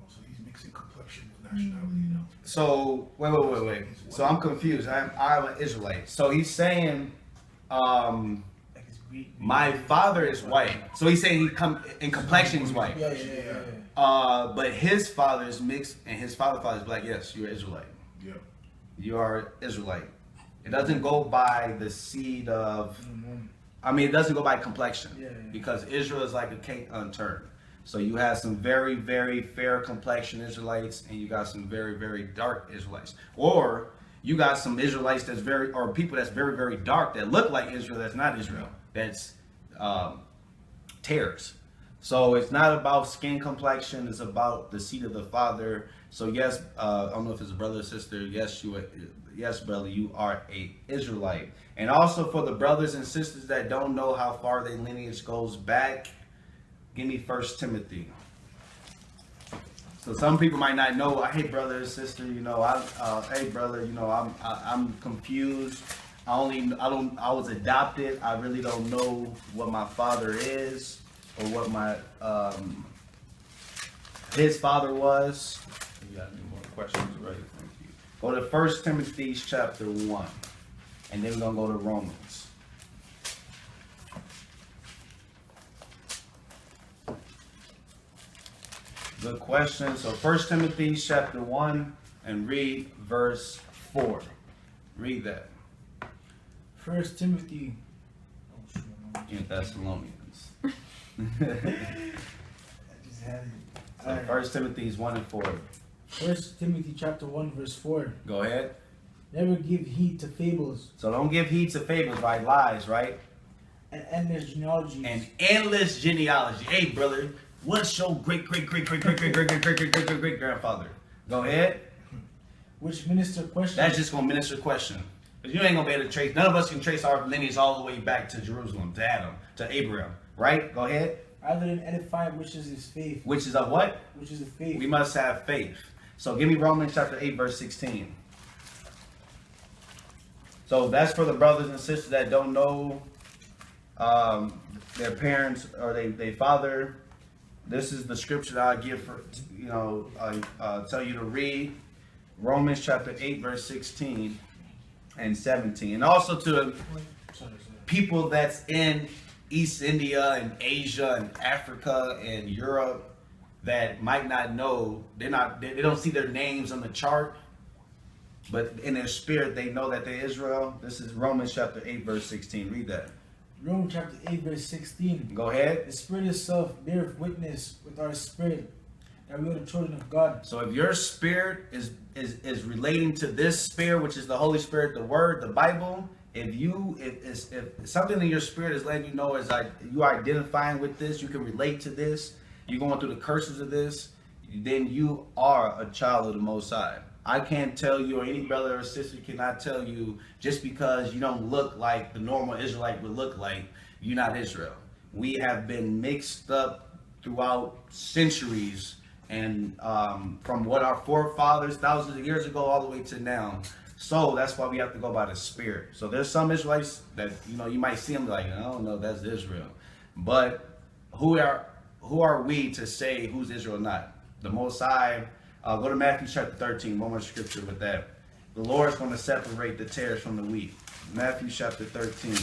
Also, he's mixing complexion with nationality, you know. So wait. So I'm confused. I'm an Israelite. So he's saying, my father is white. So he's saying he come in complexion is white. Yeah. But his father is mixed, and his father is black. Yes, you're Israelite. Yeah. You are Israelite. It doesn't go by the seed of. I mean, it doesn't go by complexion because Israel is like a cake unturned. So you have some very, very fair complexion Israelites, and you got some very, very dark Israelites, or you got some Israelites or people that's very, very dark that look like Israel that's not Israel. That's tares. So it's not about skin complexion. It's about the seed of the father. So yes, I don't know if it's a brother or sister. Yes, brother, you are a Israelite. And also for the brothers and sisters that don't know how far their lineage goes back, give me 1 Timothy. So some people might not know. Hey, brother or sister, you know, hey, brother, you know, I'm confused. I was adopted. I really don't know what my father is or what my his father was. You got any more questions? Right. Thank you. Go to 1 Timothy chapter 1, and then we're gonna go to Romans. Good question. So 1 Timothy chapter 1, and read verse 4. Read that. 1 Timothy. In Thessalonians. I just had it. So Alright. 1 Timothy 1 and 4. 1 Timothy chapter 1 verse 4. Go ahead. Never give heed to fables So don't give heed to fables, right? Lies, right? and endless genealogies. And endless genealogy. Hey, brother, what's your great grandfather? Go ahead. Which minister questions. That's just gonna minister question. Because you ain't gonna be able to trace. None of us can trace our lineage all the way back to Jerusalem, to Adam, to Abraham. Right? Go ahead. Rather than edify, which is his faith. Which is of what? Which is the faith. We must have faith. So give me Romans chapter 8, verse 16. So that's for the brothers and sisters that don't know their parents or they father. This is the scripture that I give for, tell you to read. Romans chapter 8, verse 16 and 17. And also to people that's in East India and Asia and Africa and Europe that might not know, they don't see their names on the chart, but in their spirit they know that they're Israel. This is Romans chapter 8, verse 16. Read that. Romans chapter 8 verse 16. Go ahead. The Spirit itself beareth witness with our spirit that we are the children of God. So if your spirit is relating to this spirit, which is the Holy Spirit, the Word, the Bible, if something in your spirit is letting you know is like you are identifying with this, you can relate to this, you're going through the curses of this, then you are a child of the Most High. I can't tell you, or any brother or sister cannot tell you, just because you don't look like the normal Israelite would look like, you're not Israel. We have been mixed up throughout centuries, and from what our forefathers thousands of years ago all the way to now. So that's why we have to go by the Spirit. So there's some Israelites that you might see them like, I don't know, that's Israel. But who are we to say who's Israel or not? The Most High. Go to Matthew chapter 13, one more scripture with that. The Lord's going to separate the tares from the wheat. Matthew chapter 13.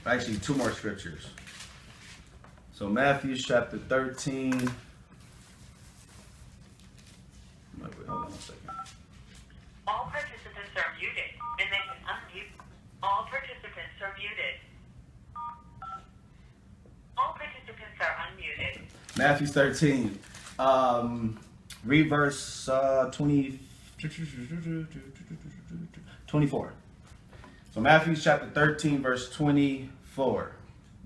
Actually, two more scriptures. So Matthew chapter 13. Wait, hold on a second. All participants are muted, and they can unmute. All participants are muted. All participants are unmuted. Matthew 13. Read verse 24. So Matthew chapter 13, verse 24.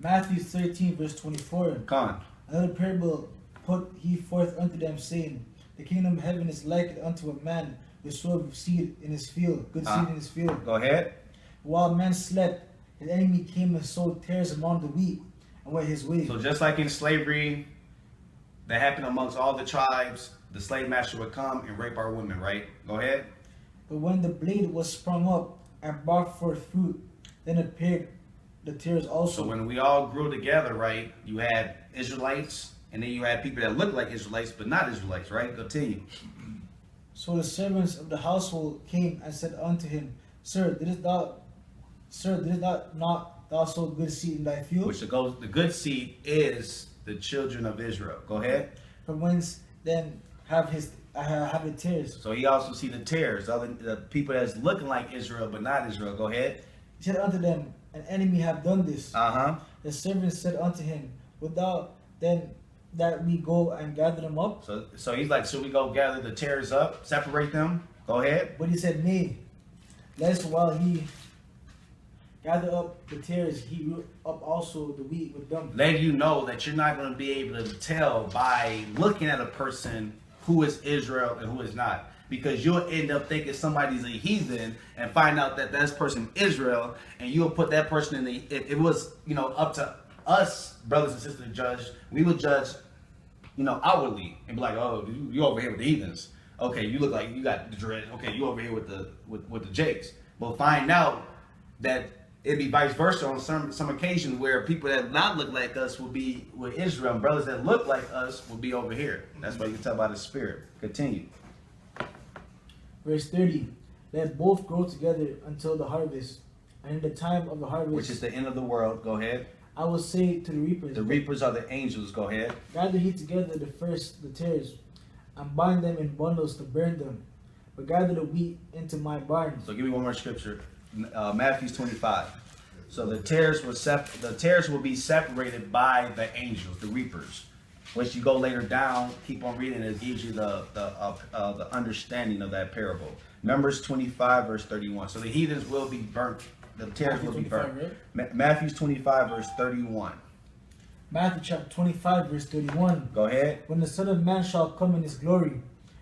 Matthew 13 verse 24. Come on. Another parable put he forth unto them, saying, the kingdom of heaven is likened unto a man which sowed seed in his field, good seed in his field. Go ahead. While men slept, his enemy came and sowed tares among the wheat and went his way. So just like in slavery, that happened amongst all the tribes, the slave master would come and rape our women, right? Go ahead. But when the blade was sprung up and brought forth fruit, then appeared the tares also. So when we all grew together, right, you had Israelites, and then you had people that looked like Israelites, but not Israelites, right? Continue. So the servants of the household came and said unto him, Sir, didst not thou sow good seed in thy field? Which the good seed is the children of Israel. Go ahead. From whence then have the tares? So he also see the tares, the people that's looking like Israel, but not Israel. Go ahead. He said unto them, an enemy have done this. Uh-huh. The servants said unto him, Wilt thou then that we go and gather them up? So he's like, should we go gather the tares up, separate them? Go ahead. But he said, Nay, lest while he gather up the tares, he root up also the wheat with them. Letting you know that you're not going to be able to tell by looking at a person who is Israel and who is not. Because you'll end up thinking somebody's a heathen and find out that that person Israel, and you'll put that person in the, if it was, up to us, brothers and sisters, to judge, we would judge, outwardly and be like, oh, you over here with the heathens. Okay, you look like you got the dread. Okay, you over here with the Jakes. But find out that it'd be vice versa on some occasion where people that not look like us will be with Israel, and brothers that look like us will be over here. That's why you can tell by the Spirit. Continue. Verse 30, let both grow together until the harvest, and in the time of the harvest, Which is the end of the world. Go ahead. I will say to the reapers, The reapers are the angels. Go ahead. gather ye together the tares, and bind them in bundles to burn them, but gather the wheat into my barns. So give me one more scripture. Matthew 25. So the tares will be separated by the angels, the reapers. Once you go later down, keep on reading. It gives you the understanding of that parable. Numbers 25 verse 31. So the heathens will be burnt. The tares will be burnt. Right? Matthew 25 verse 31. Matthew chapter 25 verse 31. Go ahead. When the Son of Man shall come in his glory,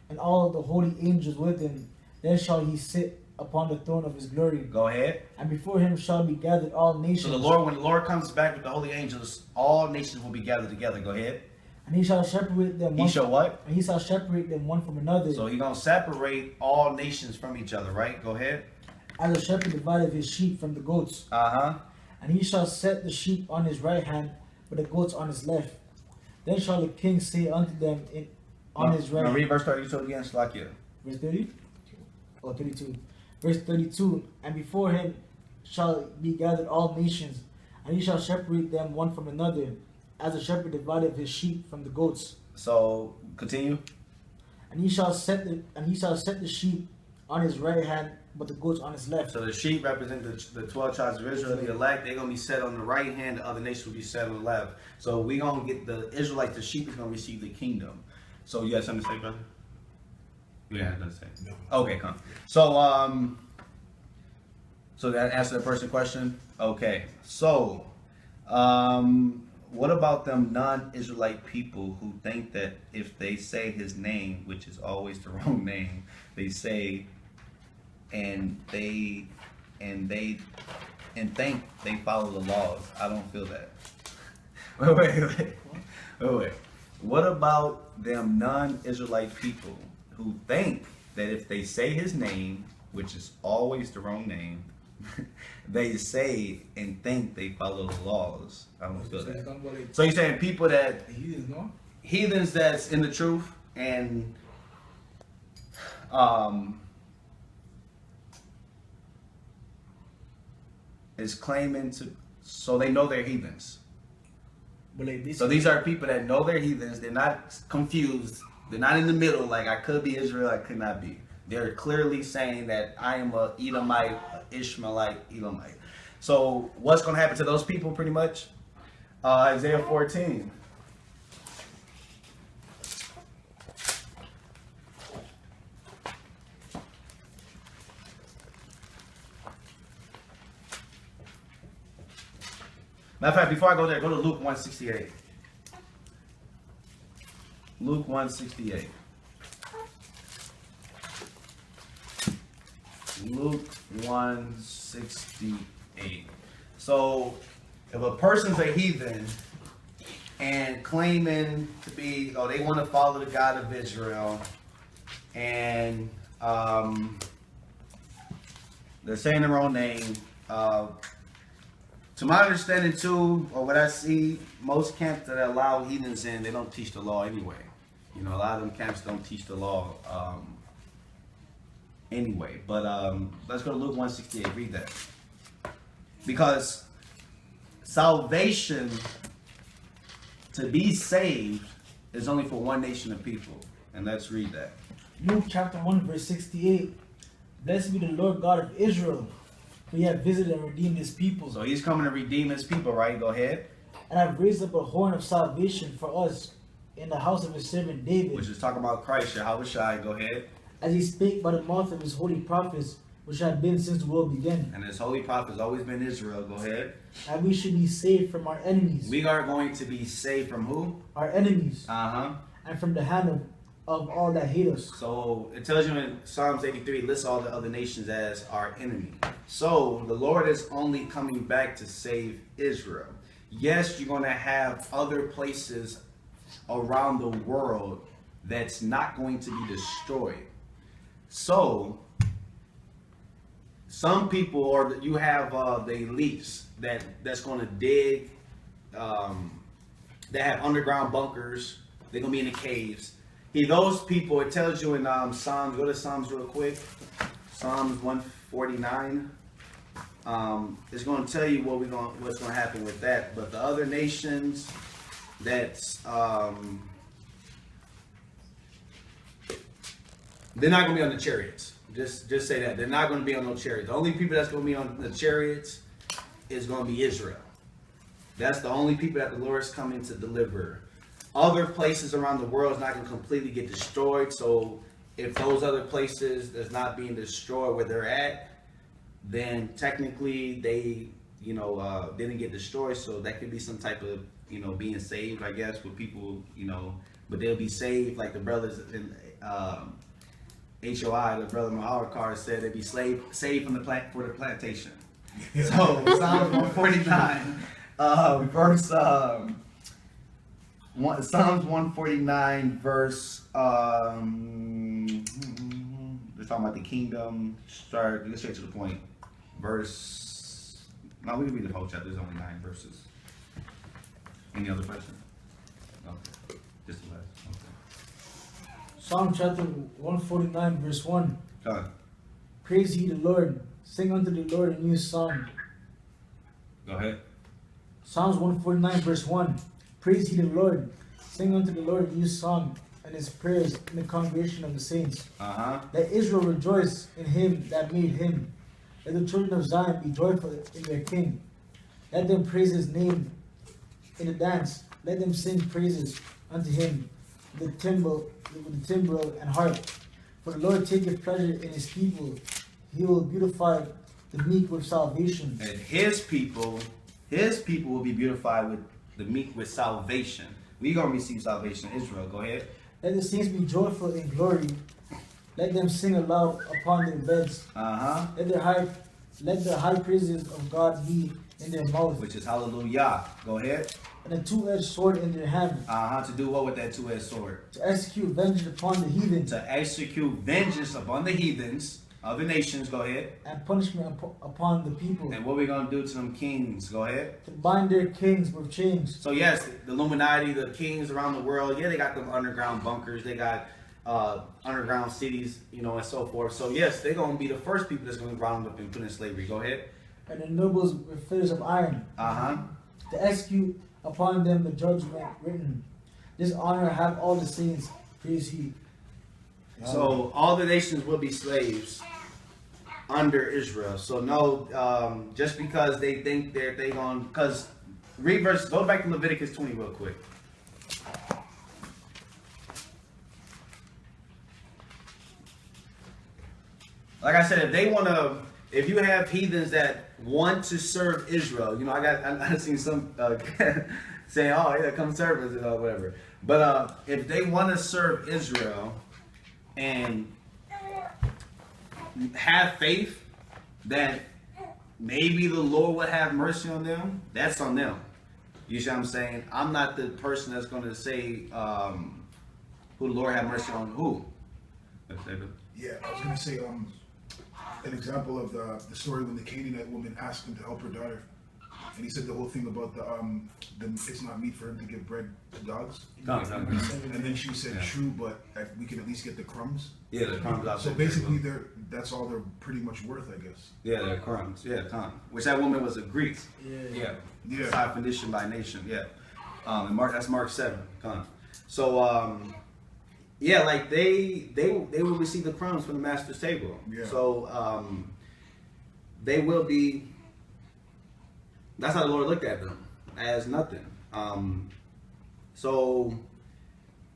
and all the holy angels with him, then shall he sit upon the throne of his glory. Go ahead. And before him shall be gathered all nations. So the Lord, when the Lord comes back with the holy angels, all nations will be gathered together. Go ahead. And he shall separate them. He shall what? And he shall separate them one from another. So he's going to separate all nations from each other, right? Go ahead. As a shepherd divideth his sheep from the goats. Uh-huh. And he shall set the sheep on his right hand, but the goats on his left. Then shall the king say unto them on his right hand. Read verse 32 again, Slakia. Verse 30? Or 32. Verse 32. And before him shall be gathered all nations, and he shall separate them one from another, as a shepherd divideth his sheep from the goats. So continue. And he shall set the sheep on his right hand, but the goats on his left. So the sheep represent the 12 tribes of Israel, the elect. They're going to be set on the right hand. The other nations will be set on the left. So we're going to get the Israelites, the sheep is going to receive the kingdom. So you got something to say, brother? You have nothing to say? No. Okay, come. So, so that answer the first question? Okay. So, what about them non-Israelite people who think that if they say his name, which is always the wrong name, they say and think they follow the laws? I don't feel that. Wait. What about them non-Israelite people who think that if they say his name, which is always the wrong name, they say and think they follow the laws? I don't feel that. So you're saying people that heathens that's in the truth and is claiming to, so they know they're heathens. So these are people that know they're heathens. They're not confused. They're not in the middle like I could be Israel, I could not be. They're clearly saying that I am a Edomite, a Ishmaelite, Edomite. So what's going to happen to those people pretty much? Isaiah 14. Matter of fact, before I go there, go to Luke 168. Luke 168. Luke 168. So, if a person's a heathen and claiming to be, they want to follow the God of Israel, and they're saying their own name. To my understanding too, or what I see, most camps that allow heathens in, they don't teach the law anyway. You know, a lot of them camps don't teach the law anyway. But let's go to Luke 168, read that. Because salvation, to be saved, is only for one nation of people. And let's read that. Luke chapter 1 verse 68. Blessed be the Lord God of Israel, for he hath visited and redeemed his people. So he's coming to redeem his people, right? Go ahead. And have raised up a horn of salvation for us in the house of his servant David. Which is talking about Christ, Yahushua. Go ahead. As he spake by the mouth of his holy prophets, which have been since the world began. And his holy prophet has always been Israel. Go ahead. And we should be saved from our enemies. We are going to be saved from who? Our enemies. Uh-huh. And from the hand of all that hate us. So it tells you in Psalms 83, lists all the other nations as our enemy. So the Lord is only coming back to save Israel. Yes, you're going to have other places around the world that's not going to be destroyed. So some people, or you have the elites that's going to dig, that have underground bunkers. They're going to be in the caves. Those people, it tells you in Psalms, go to Psalms real quick. Psalms 149. It's going to tell you what's going to happen with that. But the other nations that's they're not going to be on the chariots. Just say that they're not going to be on no chariots. The only people that's going to be on the chariots is going to be Israel. That's the only people that the Lord is coming to deliver. Other places around the world is not going to completely get destroyed. So if those other places that's not being destroyed where they're at, then technically they, didn't get destroyed. So that could be some type of, being saved, I guess, with people, but they'll be saved like the brothers in H.U.I., the brother Muhammad Carr said they'd be saved from the plantation. So Psalms 149, Psalms 149 verse, they're talking about the kingdom. Let's straight to the point. No, we can read the whole chapter. There's only 9 verses. Any other question? Okay, just the last. Okay. Psalm chapter 149 verse 1. Go ahead. Praise ye the Lord. Sing unto the Lord a new song. Go ahead. Psalms 149 verse 1. Praise ye the Lord. Sing unto the Lord a new song, and his prayers in the congregation of the saints. Let Israel rejoice in him that made him. Let the children of Zion be joyful in their king. Let them praise his name in the dance. Let them sing praises unto him with the timbrel and harp. For the Lord taketh pleasure in his people. He will beautify the meek with salvation. And his people will be beautified with the meek with salvation. We're going to receive salvation in Israel. Go ahead. Let the saints be joyful in glory. Let them sing aloud upon their beds. Let the high praises of God be in their mouth. Which is hallelujah. Go ahead. And a two-edged sword in their hand. To do what with that two-edged sword? To execute vengeance upon the heathen. To execute vengeance upon the heathens of the nations. Go ahead. And punishment upon the people. And what we going to do to them kings? Go ahead. To bind their kings with chains. So yes, the Illuminati, the kings around the world, yeah, they got them underground bunkers. They got underground cities, and so forth. So yes, they're going to be the first people that's going to be rounded up and put in slavery. Go ahead. And the nobles with fetters of iron. To execute upon them the judgment written. This honor have all the saints. Praise ye. So all the nations will be slaves under Israel. So no, just because they think they going, because go back to Leviticus 20 real quick. Like I said, if you have heathens that want to serve Israel, I've seen some saying, "Oh yeah, come serve us," or whatever. But if they want to serve Israel and have faith that maybe the Lord would have mercy on them, that's on them. You see what I'm saying? I'm not the person that's going to say who the Lord have mercy on who. Yeah, I was going to say an example of the story when the Canaanite woman asked him to help her daughter, and he said the whole thing about the it's not meat for him to give bread to dogs. And then she said, "True, but we can at least get the crumbs." Yeah, the crumbs. So basically, that's all they're pretty much worth, I guess. Yeah, they're crumbs. Yeah, which that woman was a Greek. Yeah. High condition by nation. Yeah. And that's Mark 7. So yeah, like they will receive the crumbs from the master's table. Yeah. So they will be. That's how the Lord looked at them, as nothing. So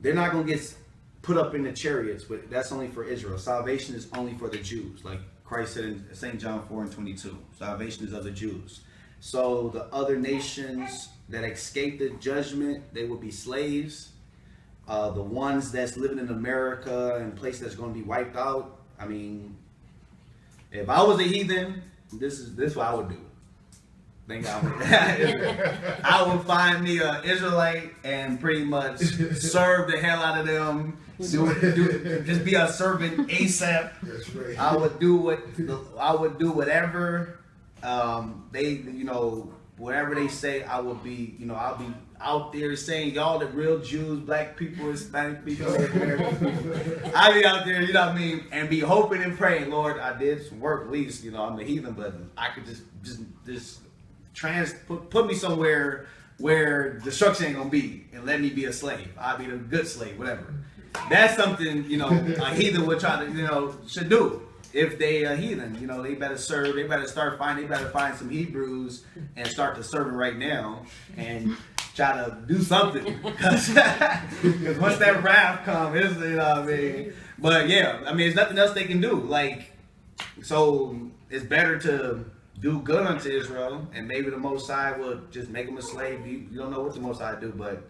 they're not going to get put up in the chariots, but that's only for Israel. Salvation is only for the Jews, like Christ said in St. John 4:22. Salvation is of the Jews. So the other nations that escape the judgment, they will be slaves. The ones that's living in America and places that's going to be wiped out. I mean, if I was a heathen, this is what I would do. I would find me an Israelite and pretty much serve the hell out of them. Just be a servant ASAP. That's right. I would do whatever they whatever they say. I out there saying y'all the real Jews, black people, Hispanic people, Native Americans. I be out there, you know what I mean, and be hoping and praying, Lord, I did some work at least, you know, I'm a heathen, but I could just put me somewhere where destruction ain't gonna be and let me be a slave. I'll be the good slave, whatever. That's something, you know, a heathen would try to, you know, should do. If they a heathen, you know, they better serve, they better find some Hebrews and start to serve right now and try to do something. Because once that wrath comes, you know what I mean? But yeah, I mean, there's nothing else they can do. Like, so it's better to do good unto Israel, and maybe the Most High will just make them a slave. You don't know what the Most High do, but,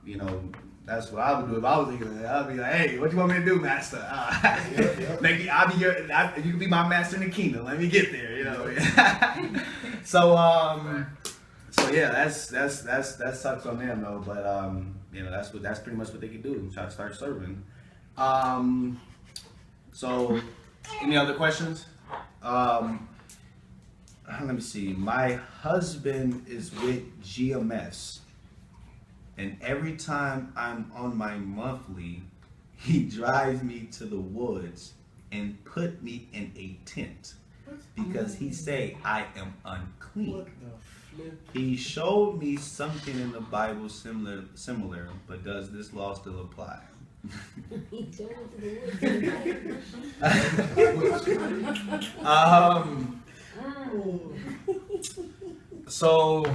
you know, that's what I would do if I was thinking. I'd be like, "Hey, what you want me to do, Master? You can be my master in the kingdom. Let me get there." You know. So yeah, that sucks on them though. But you know, that's pretty much what they can do. Try to start serving. So, any other questions? Let me see. My husband is with GMS. And every time I'm on my monthly, he drives me to the woods and put me in a tent because he say I am unclean. What the flip? He showed me something in the Bible similar, but does this law still apply? He told him to the woods. So,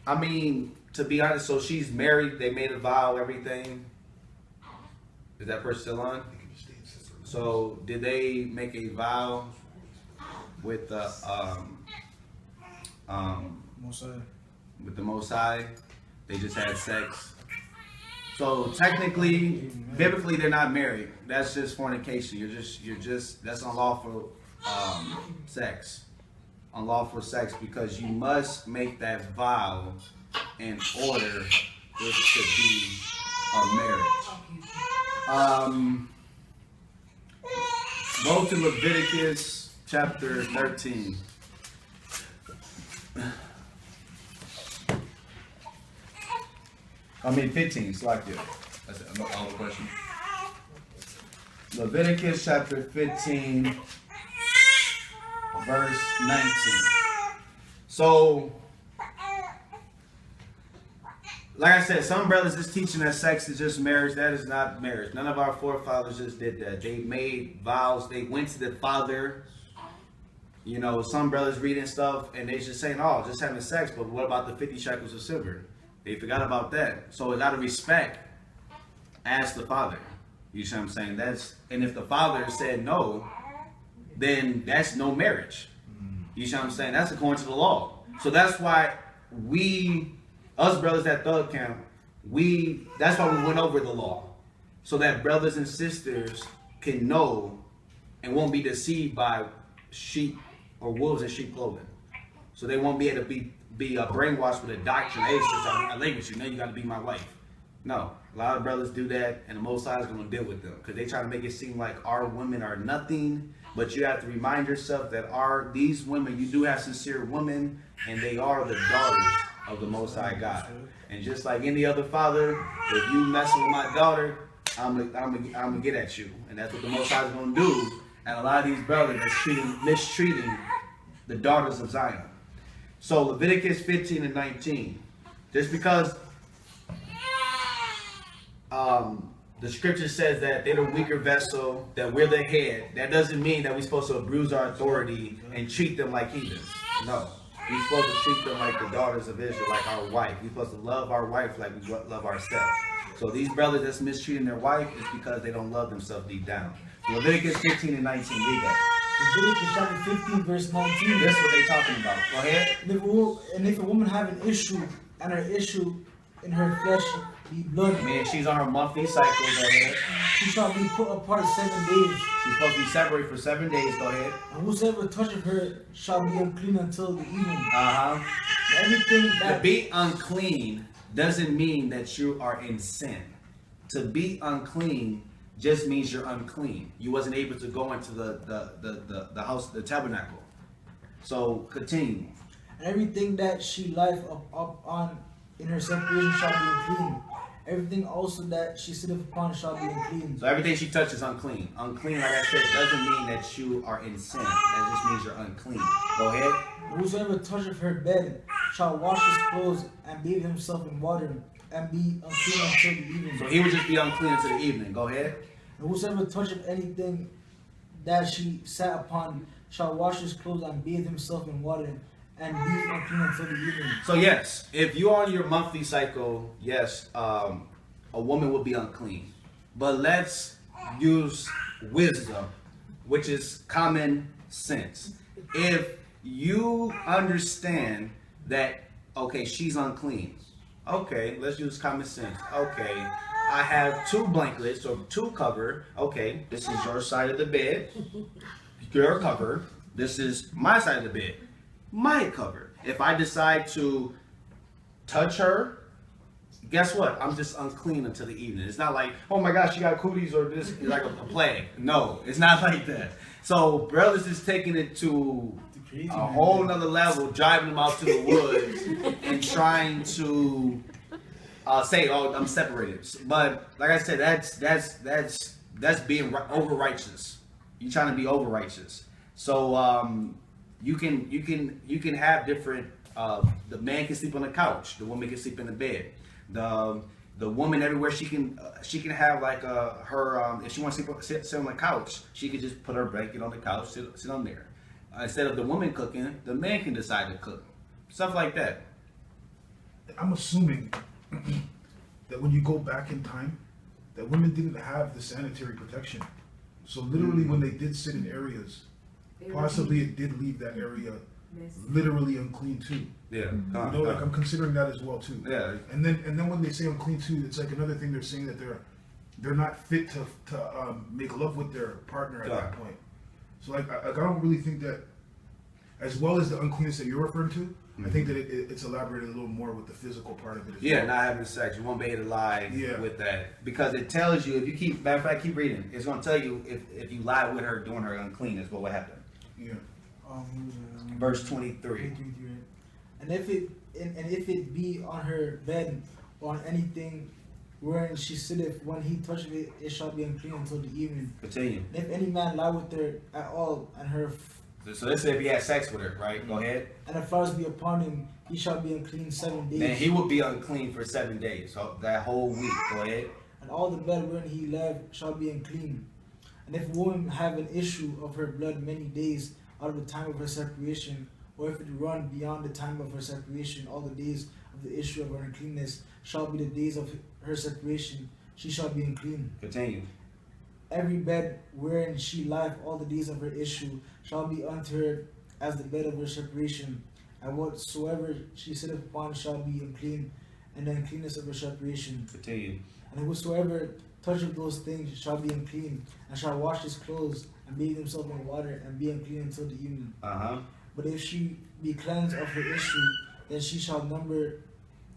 I mean, to be honest, so she's married, they made a vow, everything. Is that person still on? So, did they make a vow with the with the Most High? They just had sex. So technically, biblically, they're not married. That's just fornication. You're just that's unlawful sex. Unlawful sex, because you must make that vow in order it to be a marriage. Go to Leviticus chapter 13. I mean 15, it's like it. That's all the question. Leviticus chapter 15, verse 19. So, like I said, some brothers is teaching that sex is just marriage. That is not marriage. None of our forefathers just did that. They made vows. They went to the Father. You know, some brothers reading stuff and they just saying, oh, just having sex. But what about the 50 shekels of silver? They forgot about that. So out of respect, ask the Father. You see what I'm saying? And if the Father said no, then that's no marriage. You see what I'm saying? That's according to the law. So that's why us brothers at Thug Camp, that's why we went over the law. So that brothers and sisters can know and won't be deceived by sheep or wolves in sheep clothing. So they won't be able to be brainwashed with a doctrine. Hey, since I lay with you, now you got to be my wife. No, a lot of brothers do that, and the Most High is going to deal with them because they try to make it seem like our women are nothing. But you have to remind yourself that these women, you do have sincere women, and they are the daughters of the Most High God. And just like any other father, if you messing with my daughter, I'm gonna get at you, and that's what the Most High is going to do. And a lot of these brothers are mistreating the daughters of Zion. So Leviticus 15 and 19, just because the scripture says that they're the weaker vessel, that we're the head, that doesn't mean that we're supposed to abuse our authority and treat them like heathens. No. We're supposed to treat them like the daughters of Israel, like our wife. We're supposed to love our wife like we love ourselves. So these brothers that's mistreating their wife is because they don't love themselves deep down. So Leviticus 15 and 19, read that. Leviticus chapter 15, verse 19. That's what they're talking about. Go ahead. And if a woman have an issue, and her issue in her flesh be blood, I mean, she's on her monthly cycle. Go ahead. she shall be put apart 7 days. She's supposed to be separated for 7 days. Go ahead. And whosoever toucheth her shall be unclean until the evening. Everything that to be unclean doesn't mean that you are in sin. To be unclean just means you're unclean. You wasn't able to go into the house, the tabernacle. So continue. Everything that she life up on in her separation shall be unclean. Everything also that she sitteth upon shall be unclean. So everything she touches is unclean. Unclean, like I said, doesn't mean that you are in sin. That just means you're unclean. Go ahead. Whosoever toucheth her bed shall wash his clothes and bathe himself in water and be unclean until the evening. So he would just be unclean until the evening. Go ahead. And whosoever toucheth anything that she sat upon shall wash his clothes and bathe himself in water and be unclean until the evening. So yes, if you're on your monthly cycle, yes, a woman will be unclean. But let's use wisdom, which is common sense. If you understand that, okay, she's unclean. Okay, let's use common sense. Okay, I have 2 blankets or 2 cover. Okay, this is your side of the bed, your cover. This is my side of the bed, my cover. If I decide to touch her, guess what? I'm just unclean until the evening. It's not like, oh my gosh, she got cooties or this is like a plague. No, it's not like that. So brothers is taking it to a whole nother level, driving them out to the woods and trying to say, "Oh, I'm separated." But like I said, that's being over righteous. You're trying to be over righteous. So you can have different. The man can sleep on the couch. The woman can sleep in the bed. The woman everywhere she can have like her if she wants to sit on the couch, she could just put her blanket on the couch, sit on there. Instead of the woman cooking, the man can decide to cook. Stuff like that. I'm assuming that when you go back in time, that women didn't have the sanitary protection. So literally when they did sit in areas, possibly it did leave that area literally unclean too. Yeah. You know, like I'm considering that as well too. Yeah. And then when they say unclean too, it's like another thing they're saying that they're not fit to make love with their partner at that point. So like I don't really think that, as well as the uncleanness that you're referring to, I think that it's elaborated a little more with the physical part of it as well. Not having sex. You won't be able to lie with that. Because it tells you, if you keep, matter of fact, keep reading, it's going to tell you if you lie with her doing her unclean is what will happen. Yeah. Verse 23. And if it be on her bed or on anything wherein she sitteth, when he toucheth it, it shall be unclean until the evening. Continue. And if any man lie with her at all, and her so let's say if he had sex with her, right? Go ahead. and the flowers be upon him, he shall be unclean 7 days. Then he will be unclean for 7 days. So that whole week. Go ahead. And all the blood wherein he lay shall be unclean. And if a woman have an issue of her blood many days out of the time of her separation, or if it run beyond the time of her separation, all the days of the issue of her uncleanness shall be the days of her separation, she shall be unclean. Continue. Every bed wherein she lieth all the days of her issue shall be unto her as the bed of her separation, and whatsoever she sitteth upon shall be unclean, and the uncleanness of her separation. Continue. And whosoever toucheth those things shall be unclean, and shall wash his clothes, and bathe himself in water, and be unclean until the evening. But if she be cleansed of her issue, then she shall number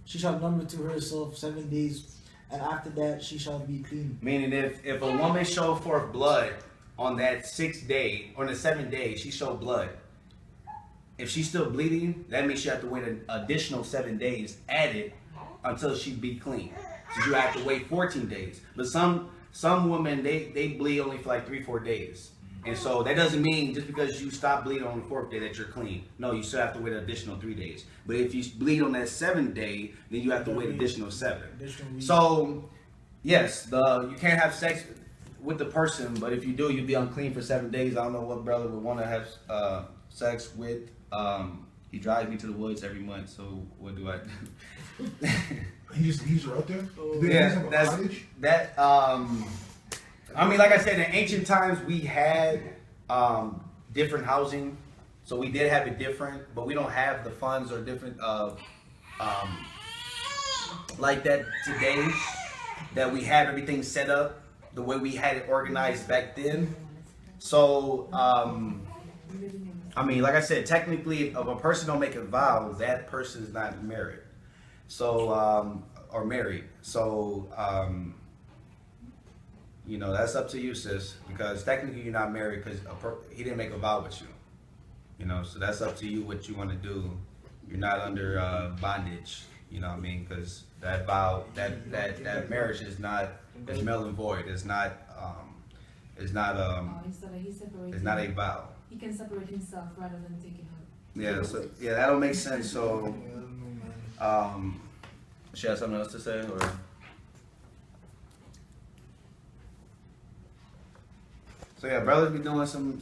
to herself 7 days, and after that she shall be clean. Meaning if a woman show forth blood on that 6th day, or the 7th day, she showed blood. If she's still bleeding, that means she have to wait an additional 7 days added until she be clean. So you have to wait 14 days. But some women, they bleed only for like 3-4 days. And so that doesn't mean just because you stop bleeding on the 4th day that you're clean. No, you still have to wait an additional 3 days. But if you bleed on that 7th day, then you have to wait additional 7. So yes, you can't have sex with the person, but if you do, you'll be unclean for 7 days. I don't know what brother would want to have sex with. He drives me to the woods every month, so what do I do? He's out there? I mean, like I said, in ancient times we had different housing, so we did have it different, but we don't have the funds or different like that today, that we have everything set up the way we had it organized back then. So I mean, like I said, technically, if a person don't make a vow, that person is not married. So or married. So you know, that's up to you, sis, because technically you're not married because he didn't make a vow with you. You know, so that's up to you what you want to do you're not under bondage. You know what I mean? Because that vow, that marriage is not, it's null and void. It's not it's not it's not a vow. He can separate himself rather than taking her. Yeah, so yeah, that don't make sense. So Yeah, I don't know, man. she has something else to say, or so yeah, brothers be doing some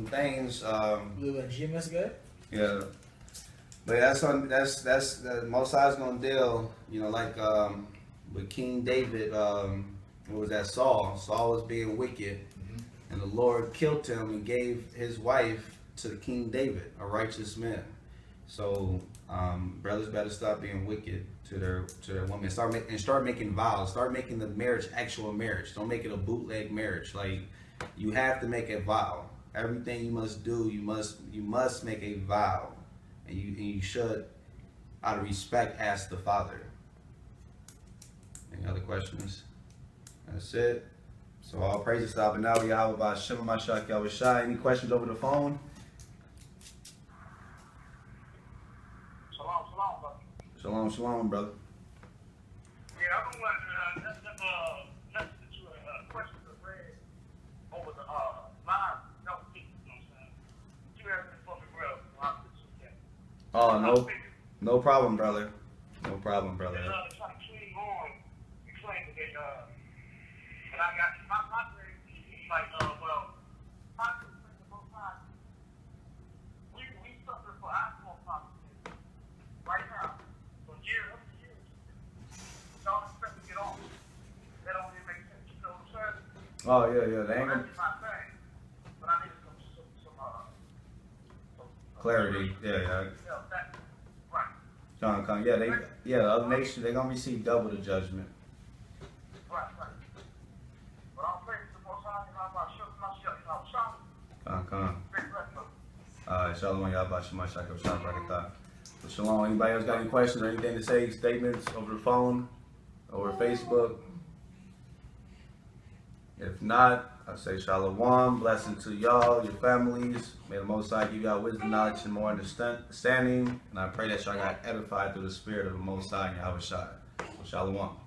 things. Little GMS guy? Yeah, but that's the Most High's gonna deal. You know, like with King David. What was that? Saul. Saul was being wicked, and the Lord killed him and gave his wife to King David, a righteous man. So brothers better stop being wicked to their women. Start making vows. Start making the marriage actual marriage. Don't make it a bootleg marriage. Like, you have to make a vow. Everything you must do, you must make a vow, and you should, out of respect, ask the Father. Any other questions? That's it. So all praises to Abba Yahweh by Shem Mashak Yahweh Shai. Any questions over the phone? Shalom, shalom, brother. Shalom, shalom, brother. Yeah, I've been wondering, message that you questions are read over the live, no, you know what I'm saying? You have been for me, bro. I'll put you there. Oh, no problem, brother. No problem, brother. Trying to clean on, you claim to get, and I got my grade, he's like, well, I could think of both sides. We suffer for alcohol problems right now, for years after years. Y'all expect to get off. That don't even make sense, you know what I'm saying? Oh yeah, they ain't gonna That's my thing. But I need some clarity. Yeah. that, right. Come. Yeah, the other nation, they gonna receive double the judgment. Right. But I'll pray to the Most High, and I'm about to show myself, you know, shalom. Come. Big blessing. Shalom, Yahweh Shema Shaka Shalom Barakatah. So shalom. Anybody else got any questions or anything to say? Statements over the phone, over Facebook? If not, I say shalom. Blessing to y'all, your families. May the Most High give y'all wisdom, knowledge, and more understanding. And I pray that y'all got edified through the Spirit of the Most High and Yahweh Shai. So shalom.